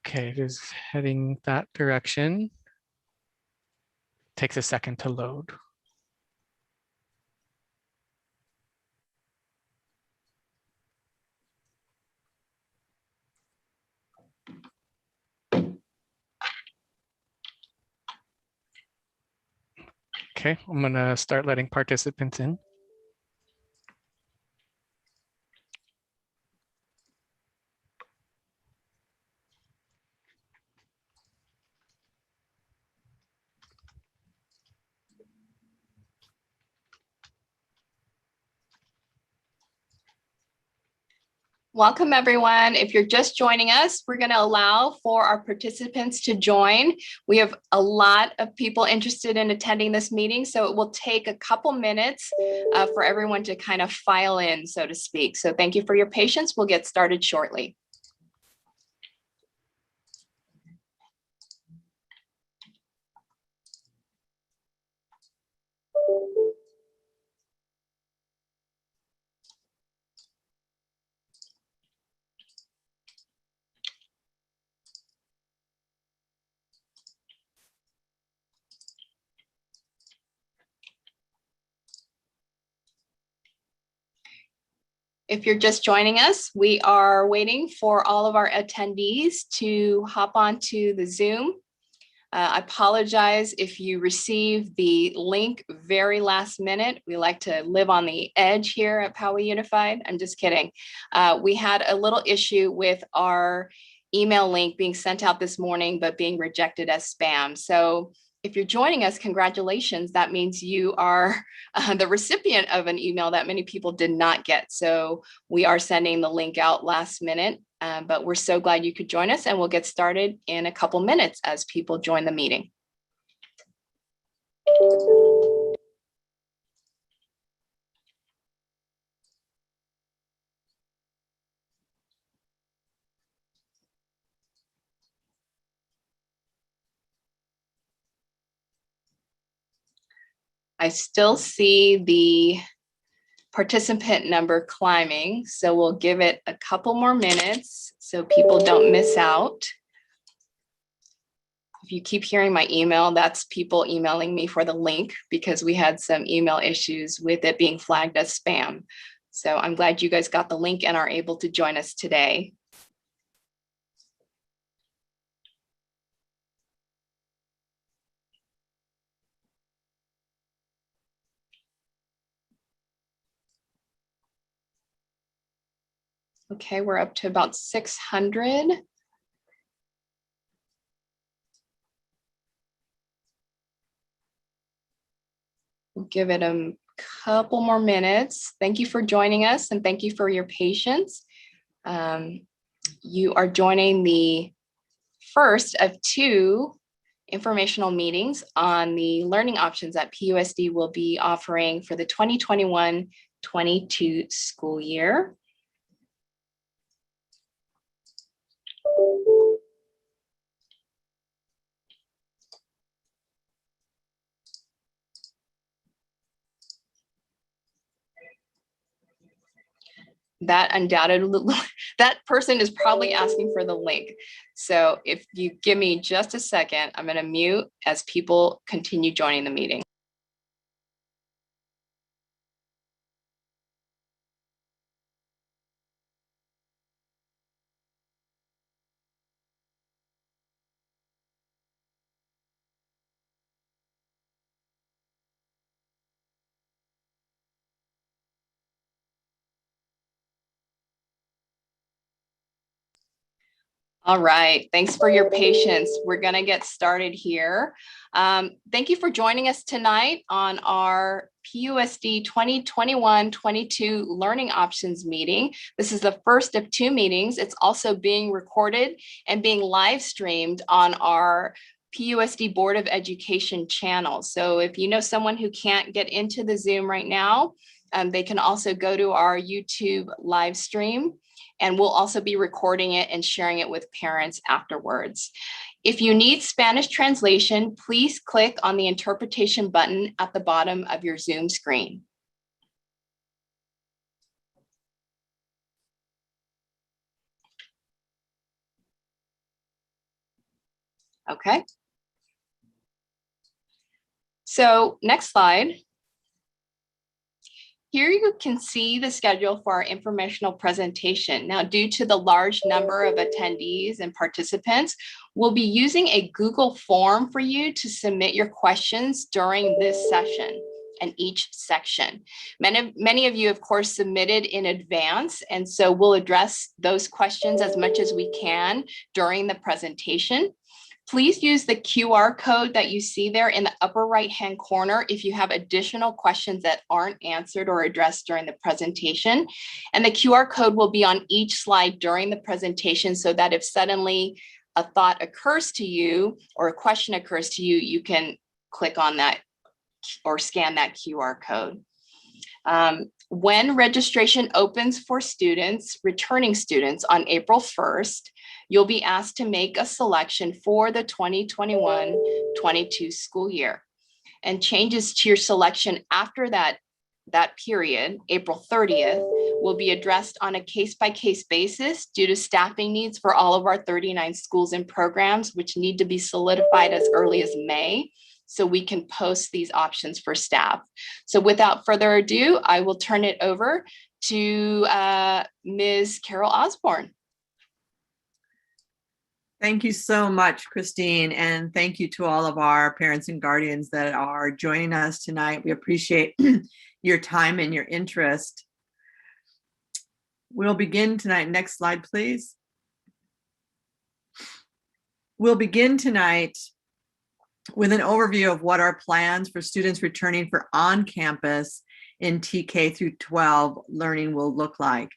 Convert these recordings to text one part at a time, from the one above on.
Okay, it is heading that direction. Takes a second to load. Okay, I'm gonna start letting participants in. Welcome, everyone. If you're just joining us, we're going to allow for our participants to join. We have a lot of people interested in attending this meeting, so it will take a couple minutes for everyone to kind of file in, so to speak. So thank you for your patience. We'll get started shortly. If you're just joining us, we are waiting for all of our attendees to hop onto the Zoom. I apologize if you receive the link very last minute. We like to live on the edge here at Poway Unified. I'm just kidding. We had a little issue with our email link being sent out this morning, but being rejected as spam. So if you're joining us, congratulations. That means you are the recipient of an email that many people did not get. So we are sending the link out last minute, but we're so glad you could join us, and we'll get started in a couple minutes as people join the meeting. I still see the participant number climbing, so we'll give it a couple more minutes so people don't miss out. If you keep hearing my email, that's people emailing me for the link because we had some email issues with it being flagged as spam. So I'm glad you guys got the link and are able to join us today. Okay, we're up to about 600. We'll give it a couple more minutes. Thank you for joining us, and thank you for your patience. You are joining the first of two informational meetings on the learning options that PUSD will be offering for the 2021-22 school year. That undoubtedly, that person is probably asking for the link. So if you give me just a second, I'm going to mute as people continue joining the meeting. All right, thanks for your patience. We're gonna get started here. Thank you for joining us tonight on our PUSD 2021-22 Learning Options meeting. This is the first of two meetings. It's also being recorded and being live streamed on our PUSD Board of Education channel. So if you know someone who can't get into the Zoom right now, they can also go to our YouTube live stream, and we'll also be recording it and sharing it with parents afterwards. If you need Spanish translation, please click on the interpretation button at the bottom of your Zoom screen. Okay. So next slide. Here you can see the schedule for our informational presentation. Now, due to the large number of attendees and participants, we'll be using a Google form for you to submit your questions during this session and each section. Many of you, of course, submitted in advance, and so we'll address those questions as much as we can during the presentation. Please use the QR code that you see there in the upper right-hand corner if you have additional questions that aren't answered or addressed during the presentation. And the QR code will be on each slide during the presentation so that if suddenly a thought occurs to you or a question occurs to you, you can click on that or scan that QR code. When registration opens for students, returning students on April 1st, you'll be asked to make a selection for the 2021-22 school year. And changes to your selection after that period, April 30th, will be addressed on a case-by-case basis due to staffing needs for all of our 39 schools and programs, which need to be solidified as early as May, so we can post these options for staff. So without further ado, I will turn it over to Ms. Carol Osborne. Thank you so much, Christine, and thank you to all of our parents and guardians that are joining us tonight. We appreciate your time and your interest. We'll begin tonight. Next slide, please. We'll begin tonight with an overview of what our plans for students returning for on-campus in TK through 12 learning will look like.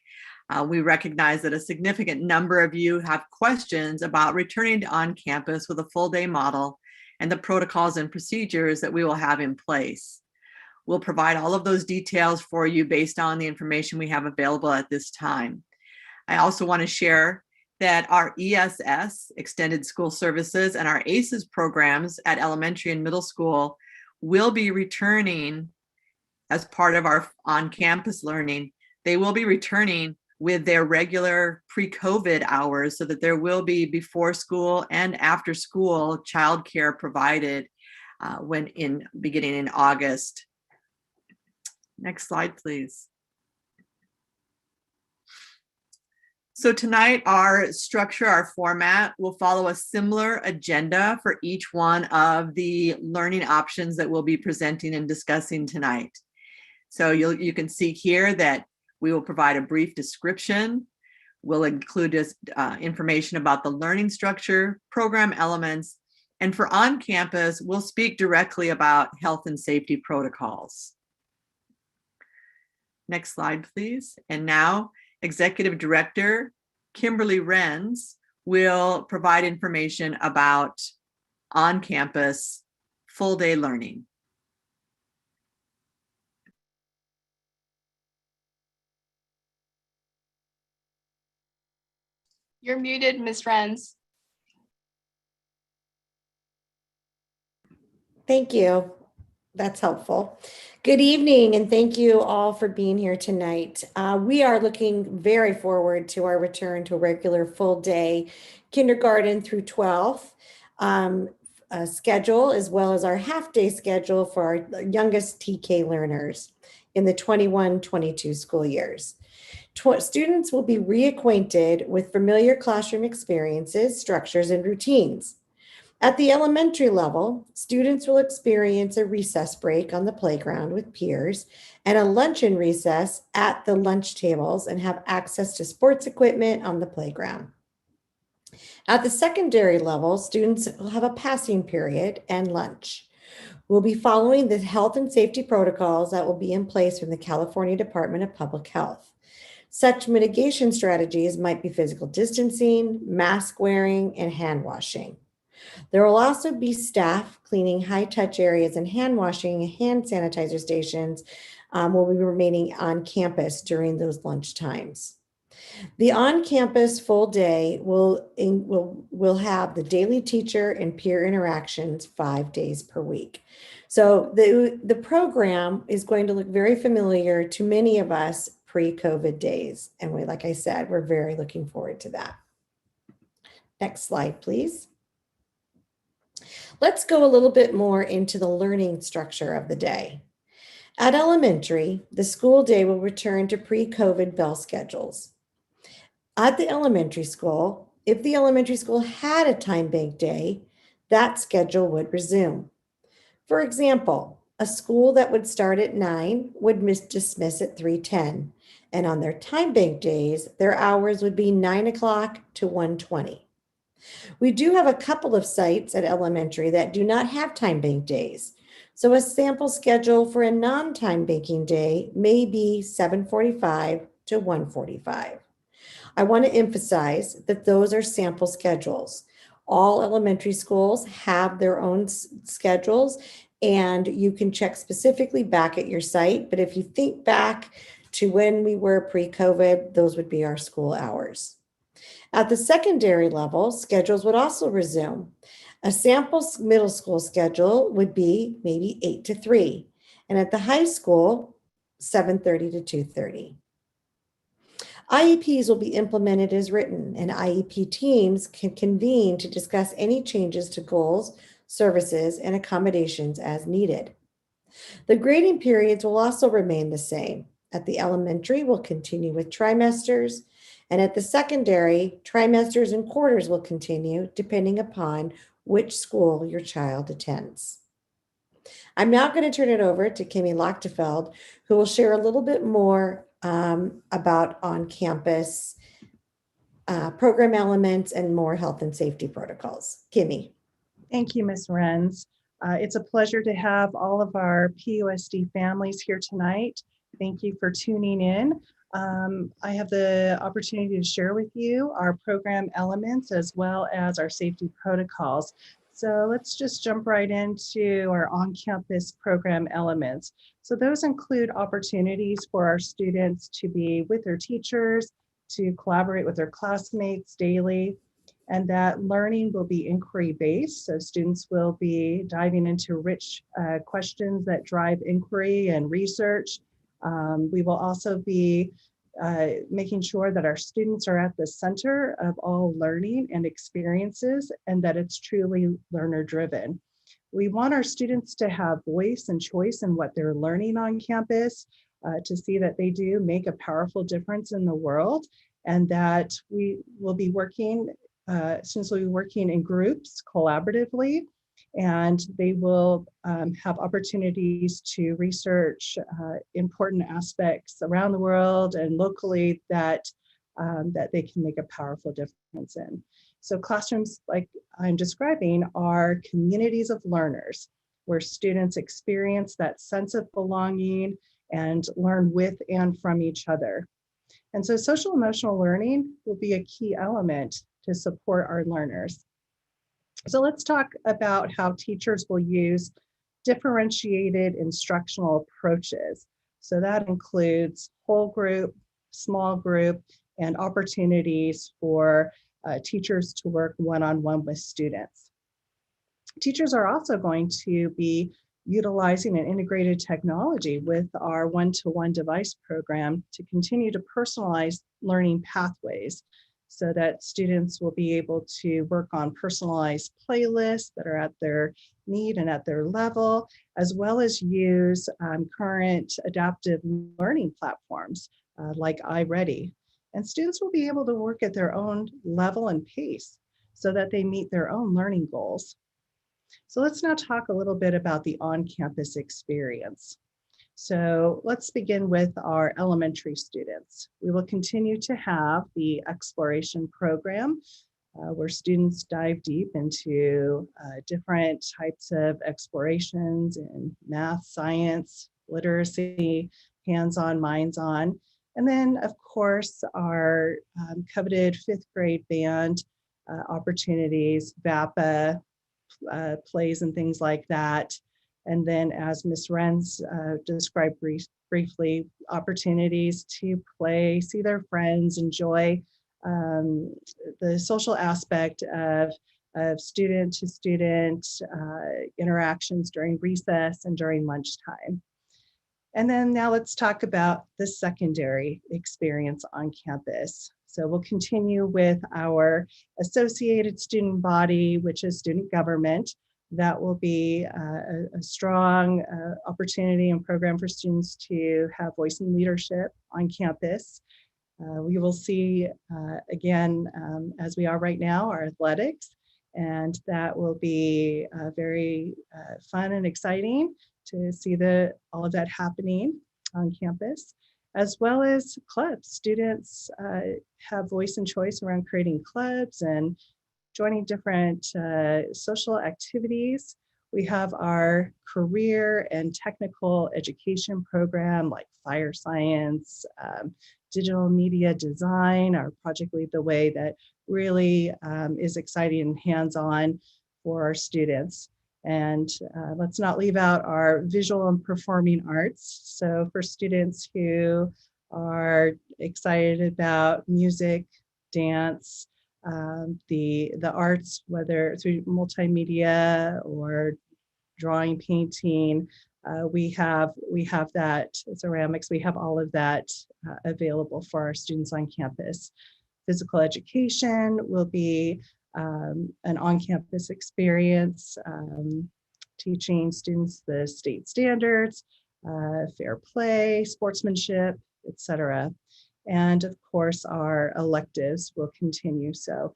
We recognize that a significant number of you have questions about returning to on-campus with a full-day model and the protocols and procedures that we will have in place. We'll provide all of those details for you based on the information we have available at this time. I also want to share that our ESS, Extended School Services, and our ACES programs at elementary and middle school will be returning as part of our on-campus learning. They will be returning with their regular pre-COVID hours so that there will be before school and after school childcare provided beginning in August. Next slide, please. So tonight, our structure, our format will follow a similar agenda for each one of the learning options that we'll be presenting and discussing tonight. So you can see here that we will provide a brief description. We'll include information about the learning structure, program elements, and for on-campus, we'll speak directly about health and safety protocols. Next slide, please. And now, Executive Director Kimberly Renz will provide information about on-campus full-day learning. You're muted, Ms. Renz. Thank you. That's helpful. Good evening, and thank you all for being here tonight. We are looking very forward to our return to a regular full day kindergarten through 12th schedule, as well as our half-day schedule for our youngest TK learners in the 21-22 school years. Students will be reacquainted with familiar classroom experiences, structures, and routines. At the elementary level, students will experience a recess break on the playground with peers and a luncheon recess at the lunch tables and have access to sports equipment on the playground. At the secondary level, students will have a passing period and lunch. We'll be following the health and safety protocols that will be in place from the California Department of Public Health. Such mitigation strategies might be physical distancing, mask wearing, and hand washing. There will also be staff cleaning high-touch areas and hand washing and hand sanitizer stations will be remaining on campus during those lunch times. The on-campus full day will have the daily teacher and peer interactions 5 days per week. So the program is going to look very familiar to many of us pre-COVID days. And like I said, we're very looking forward to that. Next slide, please. Let's go a little bit more into the learning structure of the day. At elementary, the school day will return to pre-COVID bell schedules. At the elementary school, if the elementary school had a time bank day, that schedule would resume. For example, a school that would start at 9 would dismiss at 3:10, and on their time bank days, their hours would be 9 o'clock to 1:20. We do have a couple of sites at elementary that do not have time bank days. So a sample schedule for a non-time banking day may be 7:45 to 1:45. I want to emphasize that those are sample schedules. All elementary schools have their own schedules, and you can check specifically back at your site. But if you think back to when we were pre-COVID, those would be our school hours. At the secondary level, schedules would also resume. A sample middle school schedule would be maybe 8 to 3, and at the high school, 7:30 to 2:30. IEPs will be implemented as written, and IEP teams can convene to discuss any changes to goals, services, and accommodations as needed. The grading periods will also remain the same. At the elementary, we'll continue with trimesters, and at the secondary, trimesters and quarters will continue depending upon which school your child attends. I'm now going to turn it over to Kimmy Lochtefeld, who will share a little bit more about on-campus program elements and more health and safety protocols. Kimmy. Thank you, Ms. Renz. It's a pleasure to have all of our PUSD families here tonight. Thank you for tuning in. I have the opportunity to share with you our program elements as well as our safety protocols. So let's just jump right into our on-campus program elements. So those include opportunities for our students to be with their teachers, to collaborate with their classmates daily, and that learning will be inquiry-based. So students will be diving into rich questions that drive inquiry and research. We will also be making sure that our students are at the center of all learning and experiences and that it's truly learner-driven. We want our students to have voice and choice in what they're learning on campus, to see that they do make a powerful difference in the world, and that we will be working, students will be working in groups collaboratively, and they will have opportunities to research important aspects around the world and locally that they can make a powerful difference in. So classrooms, like I'm describing, are communities of learners where students experience that sense of belonging and learn with and from each other. And so social emotional learning will be a key element to support our learners. So let's talk about how teachers will use differentiated instructional approaches. So that includes whole group, small group, and opportunities for teachers to work one-on-one with students. Teachers are also going to be utilizing an integrated technology with our one-to-one device program to continue to personalize learning pathways so that students will be able to work on personalized playlists that are at their need and at their level, as well as use current adaptive learning platforms like iReady. And students will be able to work at their own level and pace so that they meet their own learning goals. So let's now talk a little bit about the on-campus experience. So let's begin with our elementary students. We will continue to have the exploration program where students dive deep into different types of explorations in math, science, literacy, hands-on, minds-on. And then, of course, our coveted fifth grade band opportunities, VAPA, plays and things like that. And then, as Ms. Renz described briefly, opportunities to play, see their friends, enjoy the social aspect of student to student interactions during recess and during lunchtime. And then now let's talk about the secondary experience on campus. So we'll continue with our associated student body, which is student government. That will be a strong opportunity and program for students to have voice and leadership on campus. We will see, again, as we are right now, our athletics, and that will be very fun and exciting to see all of that happening on campus, as well as clubs. Students have voice and choice around creating clubs and joining different social activities. We have our career and technical education program like fire science, digital media design, our Project Lead the Way, that really is exciting and hands-on for our students. And let's not leave out our visual and performing arts. So for students who are excited about music, dance, the arts, whether through multimedia or drawing, painting, we have that, ceramics, we have all of that available for our students on campus. Physical education will be an on-campus experience, teaching students the state standards, fair play, sportsmanship, etc. And of course, our electives will continue. So,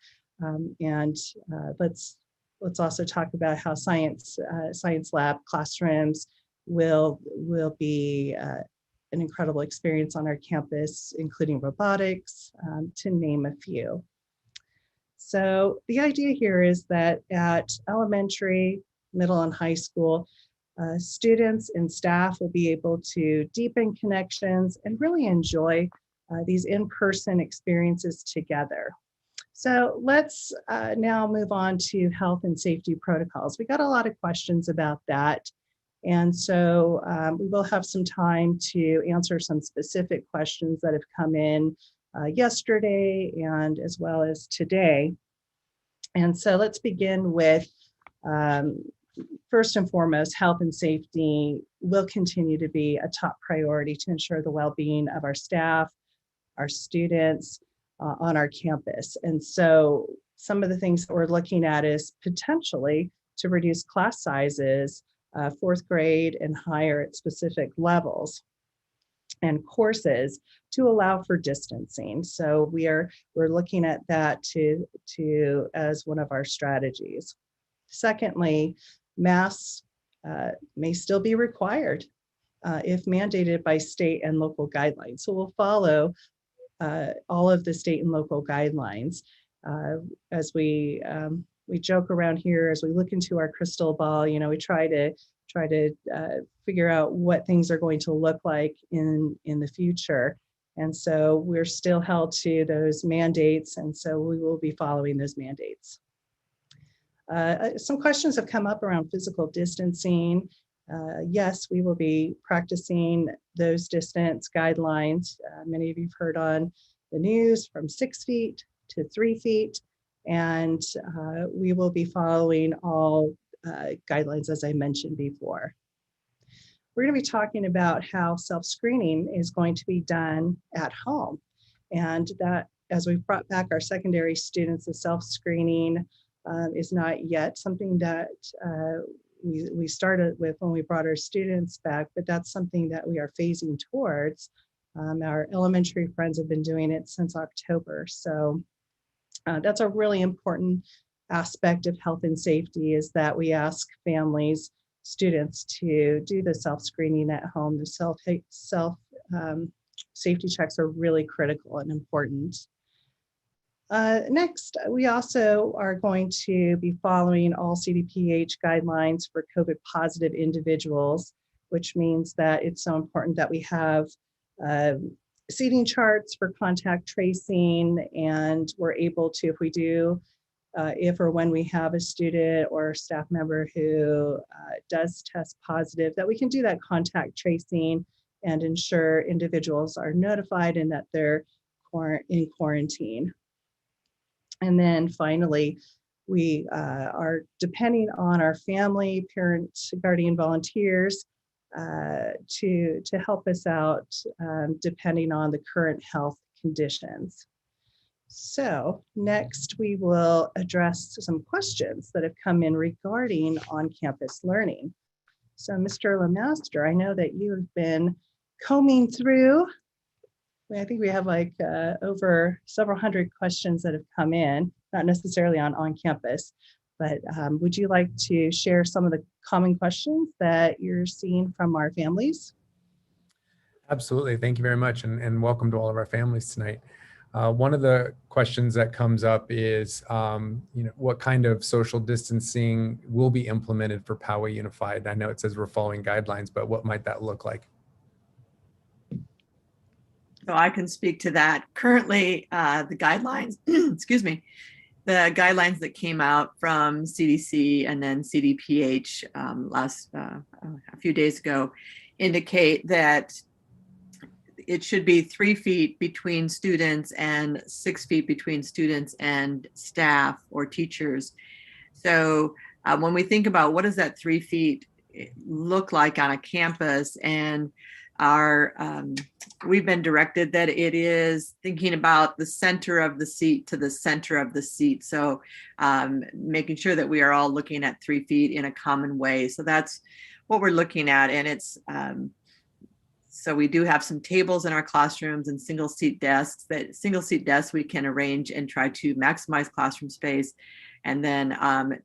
let's also talk about how science lab classrooms will be an incredible experience on our campus, including robotics, to name a few. So the idea here is that at elementary, middle, and high school, students and staff will be able to deepen connections and really enjoy these in-person experiences together. So let's now move on to health and safety protocols. We got a lot of questions about that. And so we will have some time to answer some specific questions that have come in yesterday and as well as today. And so let's begin with, first and foremost, health and safety will continue to be a top priority to ensure the well-being of our staff, our students on our campus. And so some of the things that we're looking at is potentially to reduce class sizes, fourth grade and higher at specific levels and courses to allow for distancing. So we're looking at that to as one of our strategies. Secondly, masks may still be required if mandated by state and local guidelines. So we'll follow all of the state and local guidelines as we joke around here, as we look into our crystal ball. You know, we try to figure out what things are going to look like in the future. And so we're still held to those mandates, and so we will be following those mandates. Some questions have come up around physical distancing. Yes, we will be practicing those distance guidelines. Many of you've heard on the news from 6 feet to 3 feet, and we will be following all guidelines as I mentioned before. We're going to be talking about how self-screening is going to be done at home, and that as we've brought back our secondary students, the self-screening is not yet something that we started with when we brought our students back, but that's something that we are phasing towards. Our elementary friends have been doing it since October. So that's a really important aspect of health and safety, is that we ask families, students to do the self-screening at home. The safety checks are really critical and important. Next, we also are going to be following all CDPH guidelines for COVID positive individuals, which means that it's so important that we have seating charts for contact tracing, and we're able to, if we do, if or when we have a student or a staff member who does test positive, that we can do that contact tracing and ensure individuals are notified and that they're in quarantine. And then finally, we are depending on our family, parents, guardian volunteers to help us out depending on the current health conditions. So next we will address some questions that have come in regarding on-campus learning. So Mr. Lemaster, I know that you have been combing through. I think we have like over several hundred questions that have come in, not necessarily on campus, but would you like to share some of the common questions that you're seeing from our families? Absolutely. Thank you very much. And welcome to all of our families tonight. One of the questions that comes up is, what kind of social distancing will be implemented for Poway Unified? I know it says we're following guidelines, but what might that look like? So I can speak to that. Currently, the guidelines, excuse me, the guidelines that came out from CDC and then CDPH a few days ago indicate that it should be 3 feet between students and 6 feet between students and staff or teachers. So when we think about what does that 3 feet look like on a campus, and we've been directed that it is thinking about the center of the seat to the center of the seat. So making sure that we are all looking at 3 feet in a common way. So that's what we're looking at. And it's, so we do have some tables in our classrooms and single seat desks. That single seat desks we can arrange and try to maximize classroom space. And then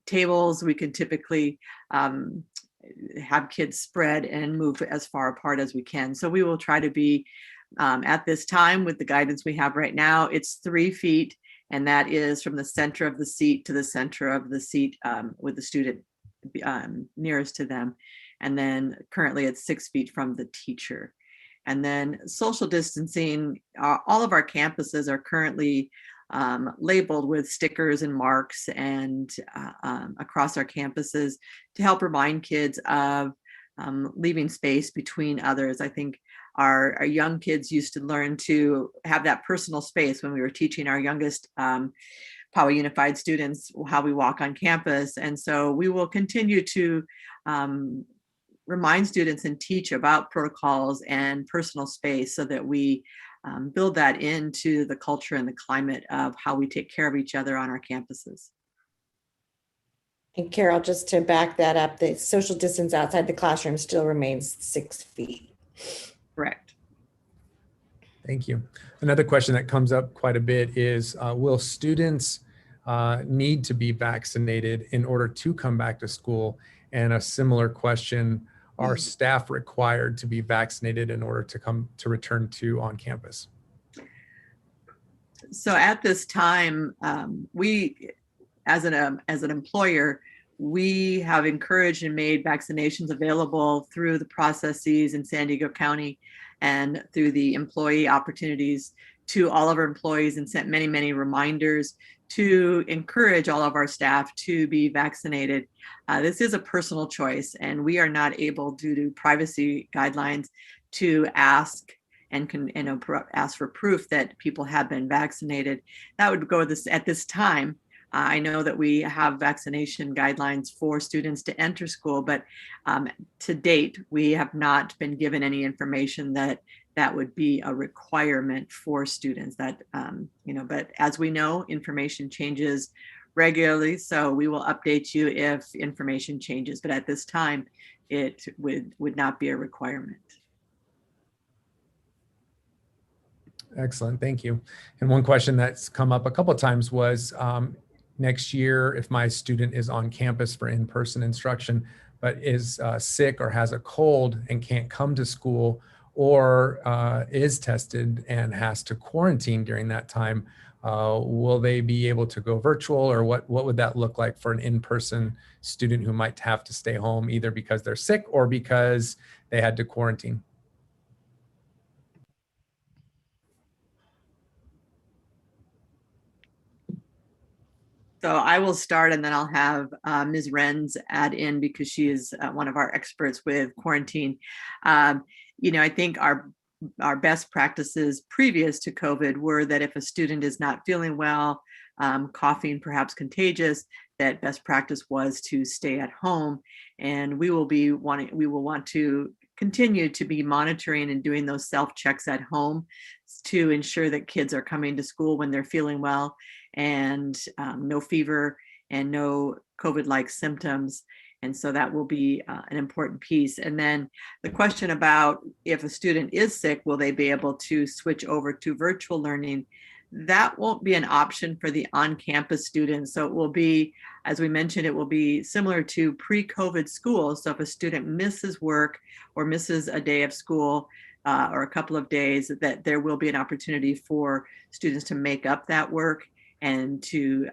tables, we can typically have kids spread and move as far apart as we can. So we will try to be at this time with the guidance we have right now, it's 3 feet, and that is from the center of the seat to the center of the seat with the student nearest to them. And then currently it's 6 feet from the teacher. And then social distancing, all of our campuses are currently labeled with stickers and marks and across our campuses to help remind kids of leaving space between others. I think our young kids used to learn to have that personal space when we were teaching our youngest Poway Unified students how we walk on campus. And so we will continue to remind students and teach about protocols and personal space so that we build that into the culture and the climate of how we take care of each other on our campuses. And Carol, just to back that up, the social distance outside the classroom still remains 6 feet. Correct. Thank you. Another question that comes up quite a bit is, will students need to be vaccinated in order to come back to school? And a similar question, are staff required to be vaccinated in order to return to on campus? So at this time, we, as an employer, we have encouraged and made vaccinations available through the processes in San Diego County and through the employee opportunities to all of our employees, and sent many, many reminders to encourage all of our staff to be vaccinated. This is a personal choice, and we are not able, due to privacy guidelines, to ask and ask for proof that people have been vaccinated. That would go at this time. I know that we have vaccination guidelines for students to enter school, but to date, we have not been given any information that would be a requirement for students. That but as we know, information changes regularly, so we will update you if information changes. But at this time, it would not be a requirement. Excellent, thank you. And one question that's come up a couple of times was, next year, if my student is on campus for in-person instruction, but is sick or has a cold and can't come to school, or is tested and has to quarantine during that time, will they be able to go virtual, or what would that look like for an in-person student who might have to stay home either because they're sick or because they had to quarantine? So I will start, and then I'll have Ms. Renz add in, because she is one of our experts with quarantine. I think our best practices previous to COVID were that if a student is not feeling well, coughing, perhaps contagious, that best practice was to stay at home. And we will want to continue to be monitoring and doing those self-checks at home to ensure that kids are coming to school when they're feeling well and no fever and no COVID-like symptoms. And so that will be an important piece. And then the question about if a student is sick, will they be able to switch over to virtual learning? That won't be an option for the on-campus students. So it will be, as we mentioned, it will be similar to pre-COVID school. So if a student misses work or misses a day of school or a couple of days, that there will be an opportunity for students to make up that work and to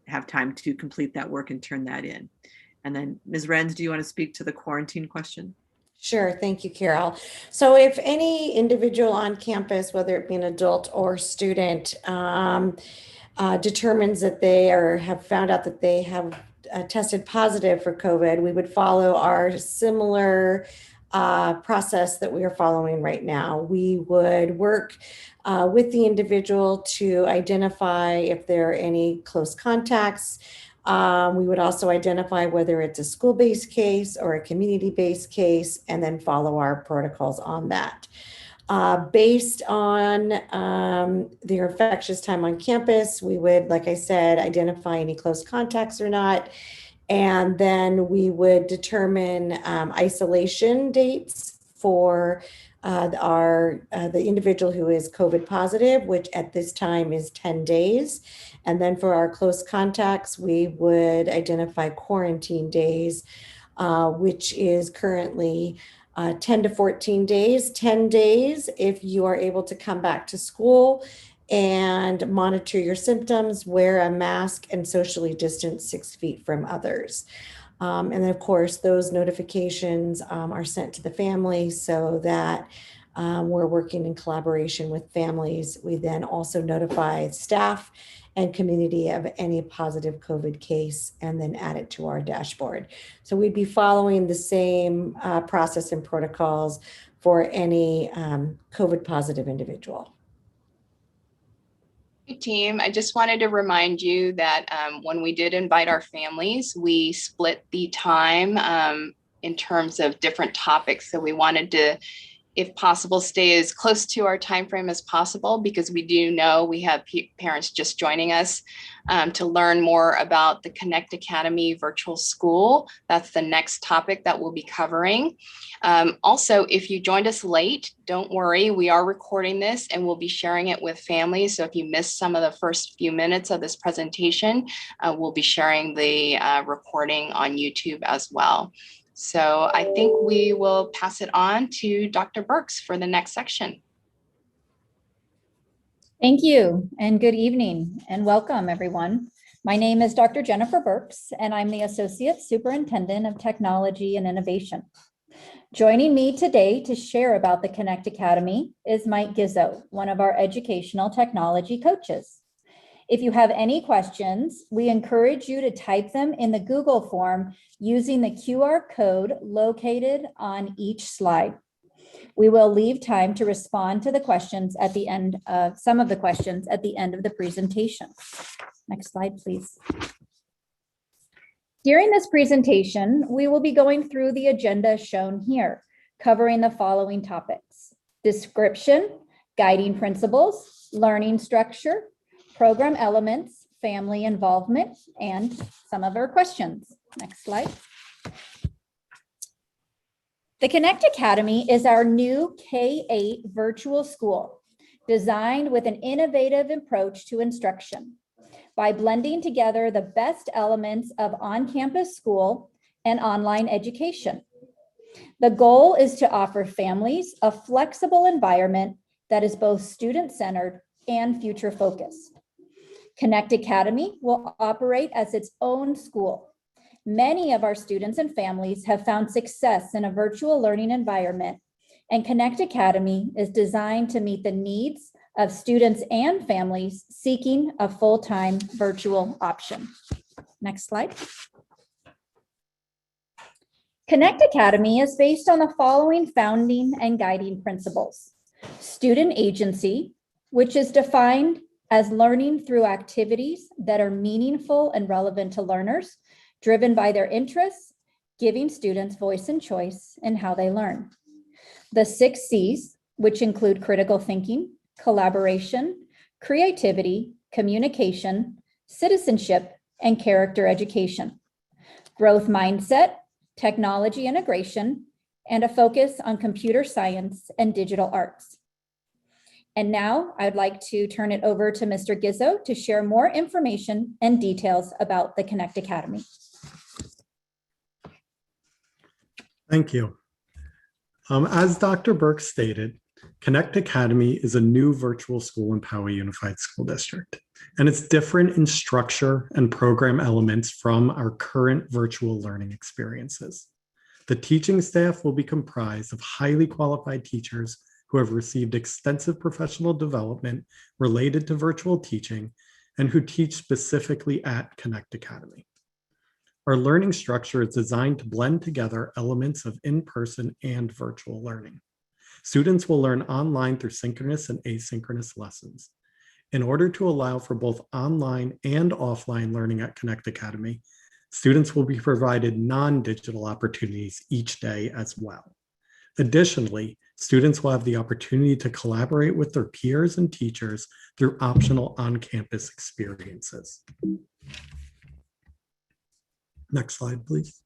have time to complete that work and turn that in. And then Ms. Renz, do you want to speak to the quarantine question? Sure. Thank you, Carol. So if any individual on campus, whether it be an adult or student, determines that they have found out that they have tested positive for COVID, we would follow our similar process that we are following right now. We would work with the individual to identify if there are any close contacts. We would also identify whether it's a school-based case or a community-based case, and then follow our protocols on that. Based on their infectious time on campus, we would, like I said, identify any close contacts or not. And then we would determine isolation dates for the individual who is COVID positive, which at this time is 10 days. And then for our close contacts, we would identify quarantine days, which is currently 10 to 14 days, 10 days if you are able to come back to school and monitor your symptoms, wear a mask, and socially distance 6 feet from others. And then, of course, those notifications are sent to the family so that we're working in collaboration with families. We then also notify staff and community of any positive COVID case and then add it to our dashboard. So we'd be following the same process and protocols for any COVID positive individual. Hey, team, I just wanted to remind you that when we did invite our families, we split the time in terms of different topics. So we wanted to, if possible, stay as close to our time frame as possible, because we do know we have parents just joining us to learn more about the Connect Academy virtual school. That's the next topic that we'll be covering. Also, if you joined us late, don't worry, we are recording this and we'll be sharing it with families. So if you missed some of the first few minutes of this presentation, we'll be sharing the recording on YouTube as well. So I think we will pass it on to Dr. Burks for the next section. Thank you, and good evening, and welcome, everyone. My name is Dr. Jennifer Burks, and I'm the Associate Superintendent of Technology and Innovation. Joining me today to share about the Connect Academy is Mike Gizzo, one of our educational technology coaches. If you have any questions, we encourage you to type them in the Google form using the QR code located on each slide. We will leave time to respond to the questions at the end of some of the questions at the end of the presentation. Next slide, please. During this presentation, we will be going through the agenda shown here, covering the following topics: description, guiding principles, learning structure, program elements, family involvement, and some of our questions. Next slide. The Connect Academy is our new K-8 virtual school designed with an innovative approach to instruction by blending together the best elements of on-campus school and online education. The goal is to offer families a flexible environment that is both student-centered and future-focused. Connect Academy will operate as its own school. Many of our students and families have found success in a virtual learning environment, and Connect Academy is designed to meet the needs of students and families seeking a full-time virtual option. Next slide. Connect Academy is based on the following founding and guiding principles: student agency, which is defined as learning through activities that are meaningful and relevant to learners, driven by their interests, giving students voice and choice in how they learn. the 6 C's, which include critical thinking, collaboration, creativity, communication, citizenship, and character education, growth mindset, technology integration, and a focus on computer science and digital arts. And now I'd like to turn it over to Mr. Gizzo to share more information and details about the Connect Academy. Thank you. As Dr. Burke stated, Connect Academy is a new virtual school in Poway Unified School District, and it's different in structure and program elements from our current virtual learning experiences. The teaching staff will be comprised of highly qualified teachers who have received extensive professional development related to virtual teaching and who teach specifically at Connect Academy. Our learning structure is designed to blend together elements of in-person and virtual learning. Students will learn online through synchronous and asynchronous lessons. In order to allow for both online and offline learning at Connect Academy, students will be provided non-digital opportunities each day as well. Additionally, students will have the opportunity to collaborate with their peers and teachers through optional on-campus experiences. Next slide, please.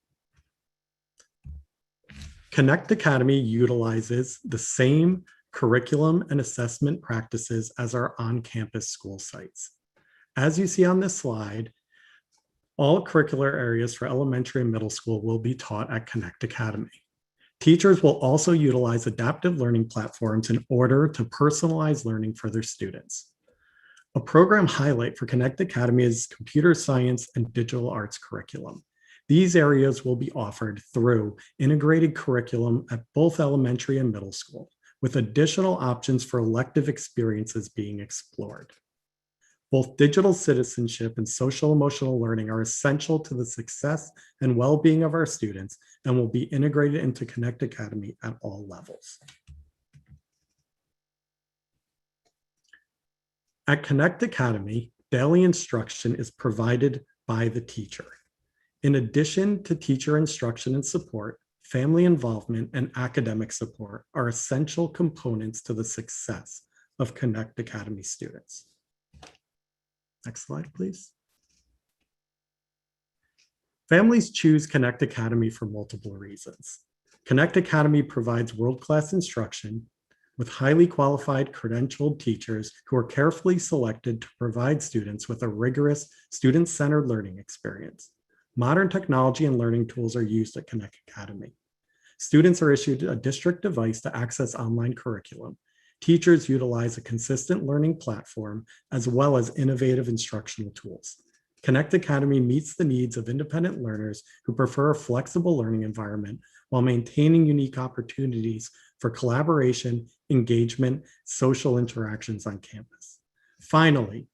Connect Academy utilizes the same curriculum and assessment practices as our on-campus school sites. As you see on this slide, all curricular areas for elementary and middle school will be taught at Connect Academy. Teachers will also utilize adaptive learning platforms in order to personalize learning for their students. A program highlight for Connect Academy is computer science and digital arts curriculum. These areas will be offered through integrated curriculum at both elementary and middle school, with additional options for elective experiences being explored. Both digital citizenship and social emotional learning are essential to the success and well-being of our students and will be integrated into Connect Academy at all levels. At Connect Academy, daily instruction is provided by the teacher. In addition to teacher instruction and support, family involvement and academic support are essential components to the success of Connect Academy students. Next slide, please. Families choose Connect Academy for multiple reasons. Connect Academy provides world-class instruction with highly qualified, credentialed teachers who are carefully selected to provide students with a rigorous, student-centered learning experience. Modern technology and learning tools are used at Connect Academy. Students are issued a district device to access online curriculum. Teachers utilize a consistent learning platform as well as innovative instructional tools. Connect Academy meets the needs of independent learners who prefer a flexible learning environment while maintaining unique opportunities for collaboration, engagement, social interactions on campus. Finally,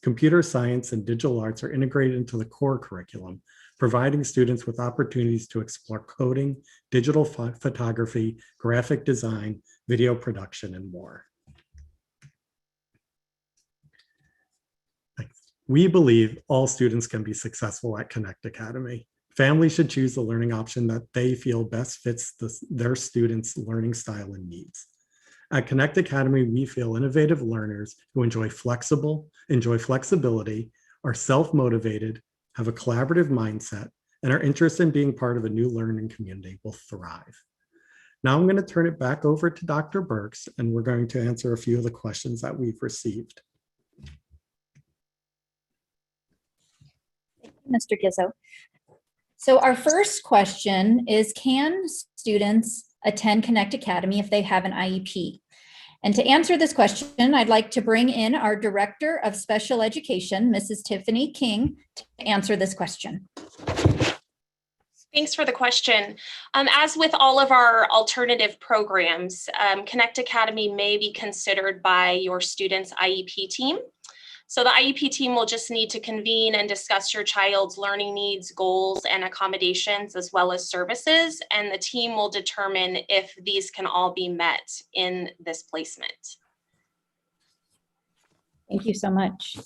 computer science and digital arts are integrated into the core curriculum, providing students with opportunities to explore coding, digital photography, graphic design, video production, and more. We believe all students can be successful at Connect Academy. Families should choose the learning option that they feel best fits their students' learning style and needs. At Connect Academy, we feel innovative learners who enjoy flexibility, are self-motivated, have a collaborative mindset, and are interested in being part of a new learning community will thrive. Now I'm going to turn it back over to Dr. Burks, and we're going to answer a few of the questions that we've received. Mr. Gizzo. So our first question is, can students attend Connect Academy if they have an IEP? And to answer this question, I'd like to bring in our Director of Special Education, Mrs. Tiffany King, to answer this question. Thanks for the question. As with all of our alternative programs, Connect Academy may be considered by your student's IEP team. So the IEP team will just need to convene and discuss your child's learning needs, goals, and accommodations, as well as services, and the team will determine if these can all be met in this placement. Thank you so much.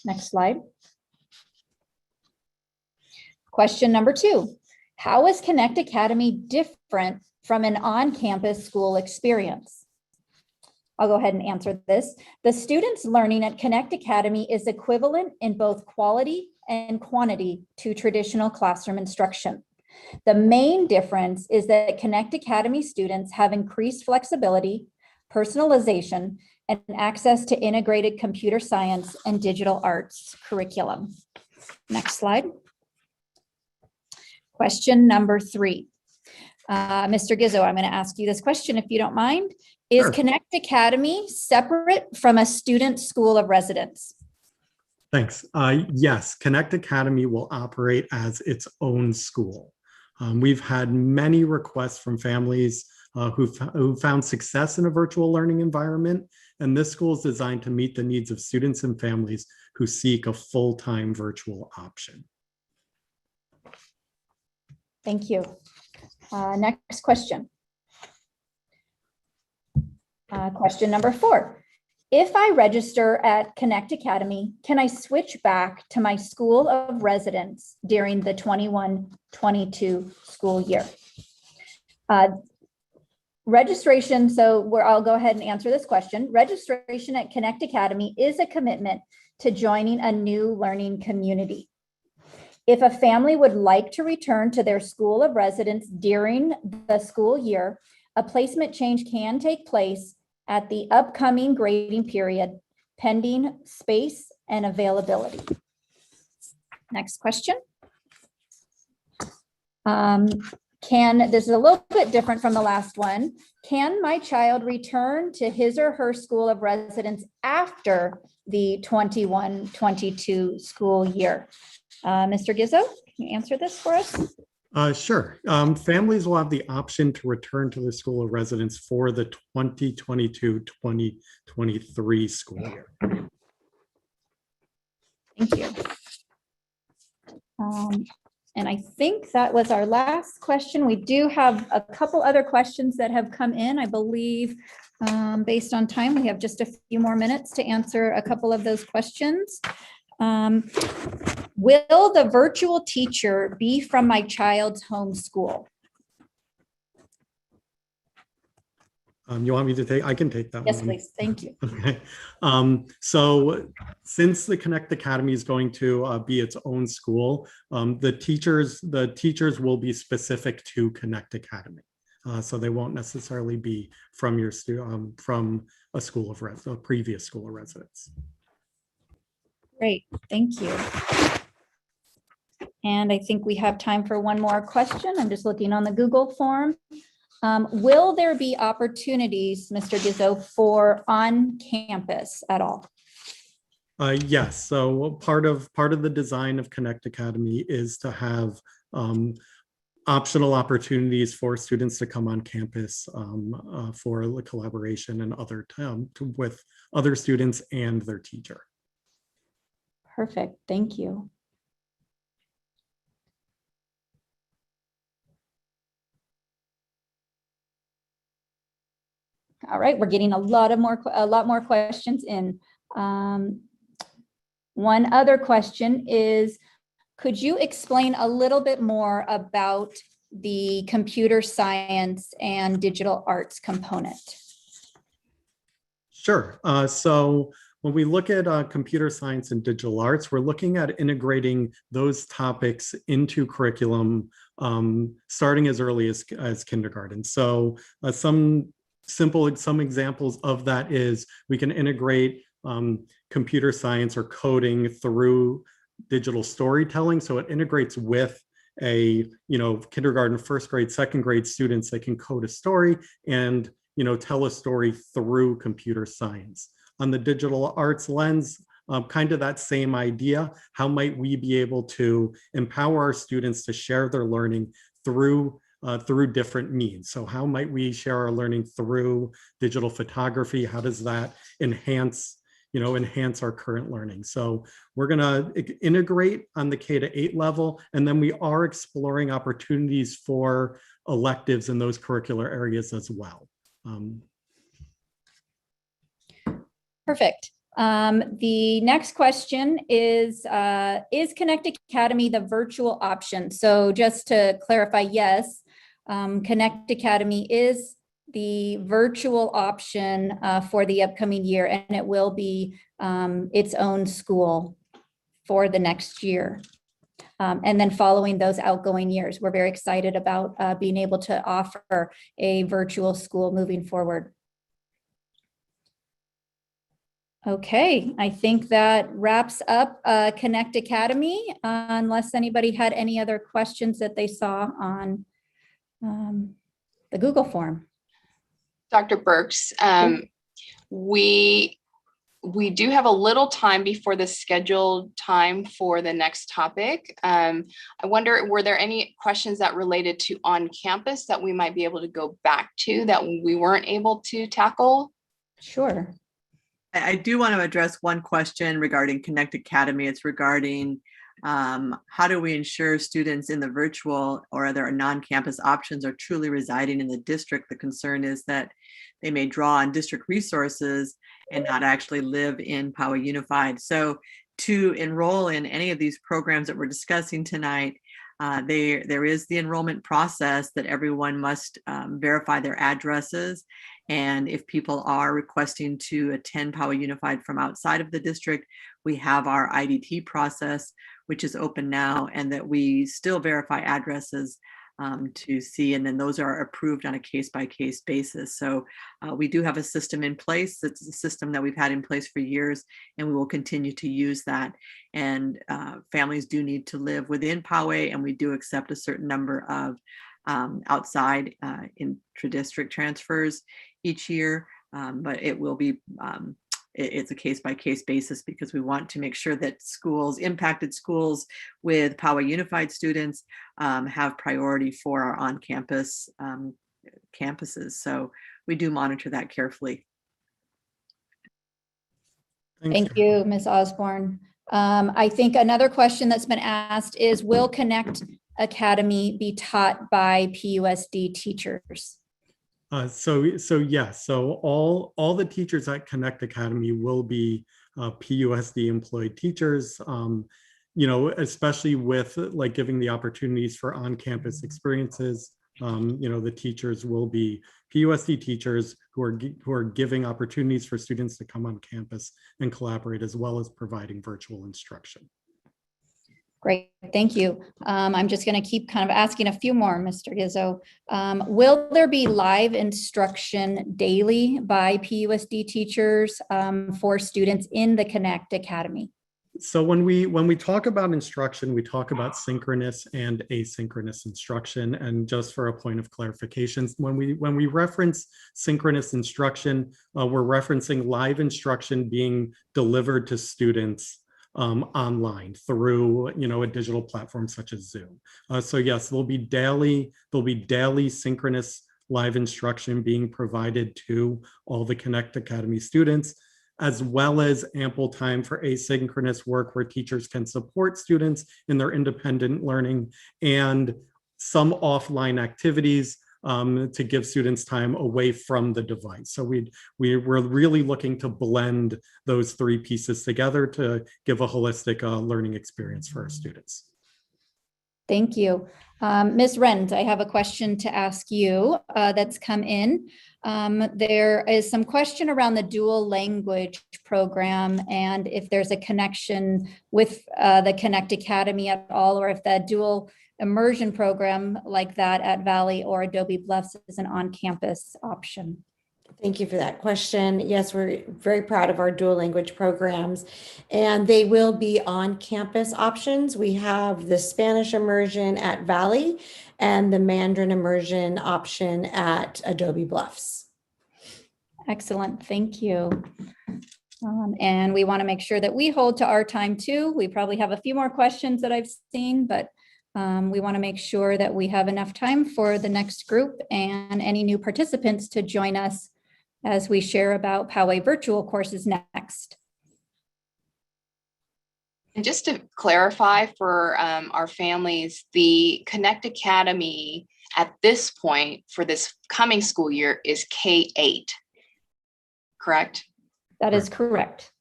Next slide. Question number 2. How is Connect Academy different from an on-campus school experience? I'll go ahead and answer this. The students learning at Connect Academy is equivalent in both quality and quantity to traditional classroom instruction. The main difference is that Connect Academy students have increased flexibility, personalization, and access to integrated computer science and digital arts curriculum. Next slide. Question number 3. Mr. Gizzo, I'm going to ask you this question if you don't mind. Is Sure. Connect Academy separate from a student school of residence? Thanks. Yes, Connect Academy will operate as its own school. We've had many requests from families who found success in a virtual learning environment, and this school is designed to meet the needs of students and families who seek a full-time virtual option. Thank you. Next question. Question number 4. If I register at Connect Academy, can I switch back to my school of residence during the 21-22 school year? Registration, I'll go ahead and answer this question. Registration at Connect Academy is a commitment to joining a new learning community. If a family would like to return to their school of residence during the school year, a placement change can take place at the upcoming grading period, pending space and availability. Next question. This is a little bit different from the last one. Can my child return to his or her school of residence after the 21-22 school year? Mr. Gizzo, can you answer this for us? Sure. Families will have the option to return to the school of residence for the 2022-2023 school year. Thank you. And I think that was our last question. We do have a couple other questions that have come in. I believe based on time, we have just a few more minutes to answer a couple of those questions. Will the virtual teacher be from my child's home school? You want me to take? I can take that Yes, one. please. Thank you. Okay. So since the Connect Academy is going to be its own school, the teachers will be specific to Connect Academy. So they won't necessarily be from your from a school of a previous school of residence. Great, thank you. And I think we have time for one more question. I'm just looking on the Google form. Will there be opportunities, Mr. Gizzo, for on campus at all? Yes. So part of the design of Connect Academy is to have optional opportunities for students to come on campus for the collaboration and other with other students and their teacher. Perfect, thank you. All right, we're getting a lot more questions in. One other question is, could you explain a little bit more about the computer science and digital arts component? Sure. So when we look at computer science and digital arts, we're looking at integrating those topics into curriculum starting as early as kindergarten. So some examples of that is we can integrate computer science or coding through digital storytelling. So it integrates with kindergarten, first grade, second grade students. They can code a story and tell a story through computer science. On the digital arts lens, kind of that same idea. How might we be able to empower our students to share their learning through different means? So how might we share our learning through digital photography? How does that enhance our current learning? So we're going to integrate on the K-8 level, and then we are exploring opportunities for electives in those curricular areas as well. Perfect. The next question is Connect Academy the virtual option? So just to clarify, yes, Connect Academy is the virtual option for the upcoming year, and it will be its own school for the next year. And then following those outgoing years, we're very excited about being able to offer a virtual school moving forward. Okay, I think that wraps up Connect Academy, unless anybody had any other questions that they saw on the Google form. Dr. Burks, we do have a little time before the scheduled time for the next topic. I wonder, were there any questions that related to on campus that we might be able to go back to that we weren't able to tackle? Sure. I do want to address one question regarding Connect Academy. It's regarding how do we ensure students in the virtual or other non-campus options are truly residing in the district? The concern is that they may draw on district resources and not actually live in Poway Unified. So to enroll in any of these programs that we're discussing tonight, there is the enrollment process that everyone must verify their addresses. And if people are requesting to attend Poway Unified from outside of the district, we have our IDT process, which is open now, and that we still verify addresses to see, and then those are approved on a case-by-case basis. So we do have a system in place. It's a system that we've had in place for years, and we will continue to use that. And families do need to live within Poway, and we do accept a certain number of outside intra-district transfers each year, but it will be it's a case-by-case basis because we want to make sure that impacted schools with Poway Unified students have priority for our on-campus campuses. So we do monitor that carefully. Thank you, Ms. Osborne. I think another question that's been asked is, will Connect Academy be taught by PUSD teachers? So yes, so all the teachers at Connect Academy will be PUSD employed teachers, especially with like giving the opportunities for on-campus experiences. The teachers will be PUSD teachers who are giving opportunities for students to come on campus and collaborate, as well as providing virtual instruction. Great, thank you. I'm just going to keep kind of asking a few more, Mr. Gizzo. Will there be live instruction daily by PUSD teachers for students in the Connect Academy? So when we talk about instruction, we talk about synchronous and asynchronous instruction. And just for a point of clarification, when we reference synchronous instruction, we're referencing live instruction being delivered to students online through a digital platform such as Zoom. So yes, there'll be daily synchronous live instruction being provided to all the Connect Academy students, as well as ample time for asynchronous work where teachers can support students in their independent learning, and some offline activities to give students time away from the device. So we're really looking to blend those three pieces together to give a holistic learning experience for our students. Thank you. Ms. Rend, I have a question to ask you that's come in. There is some question around the dual language program and if there's a connection with the Connect Academy at all, or if that dual immersion program like that at Valley or Adobe Bluffs is an on-campus option. Thank you for that question. Yes, we're very proud of our dual language programs, and they will be on-campus options. We have the Spanish immersion at Valley and the Mandarin immersion option at Adobe Bluffs. Excellent, thank you. And we want to make sure that we hold to our time too. We probably have a few more questions that I've seen, but we want to make sure that we have enough time for the next group and any new participants to join us as we share about Poway virtual courses next. And just to clarify for our families, the Connect Academy at this point for this coming school year is K-8, correct? That is correct.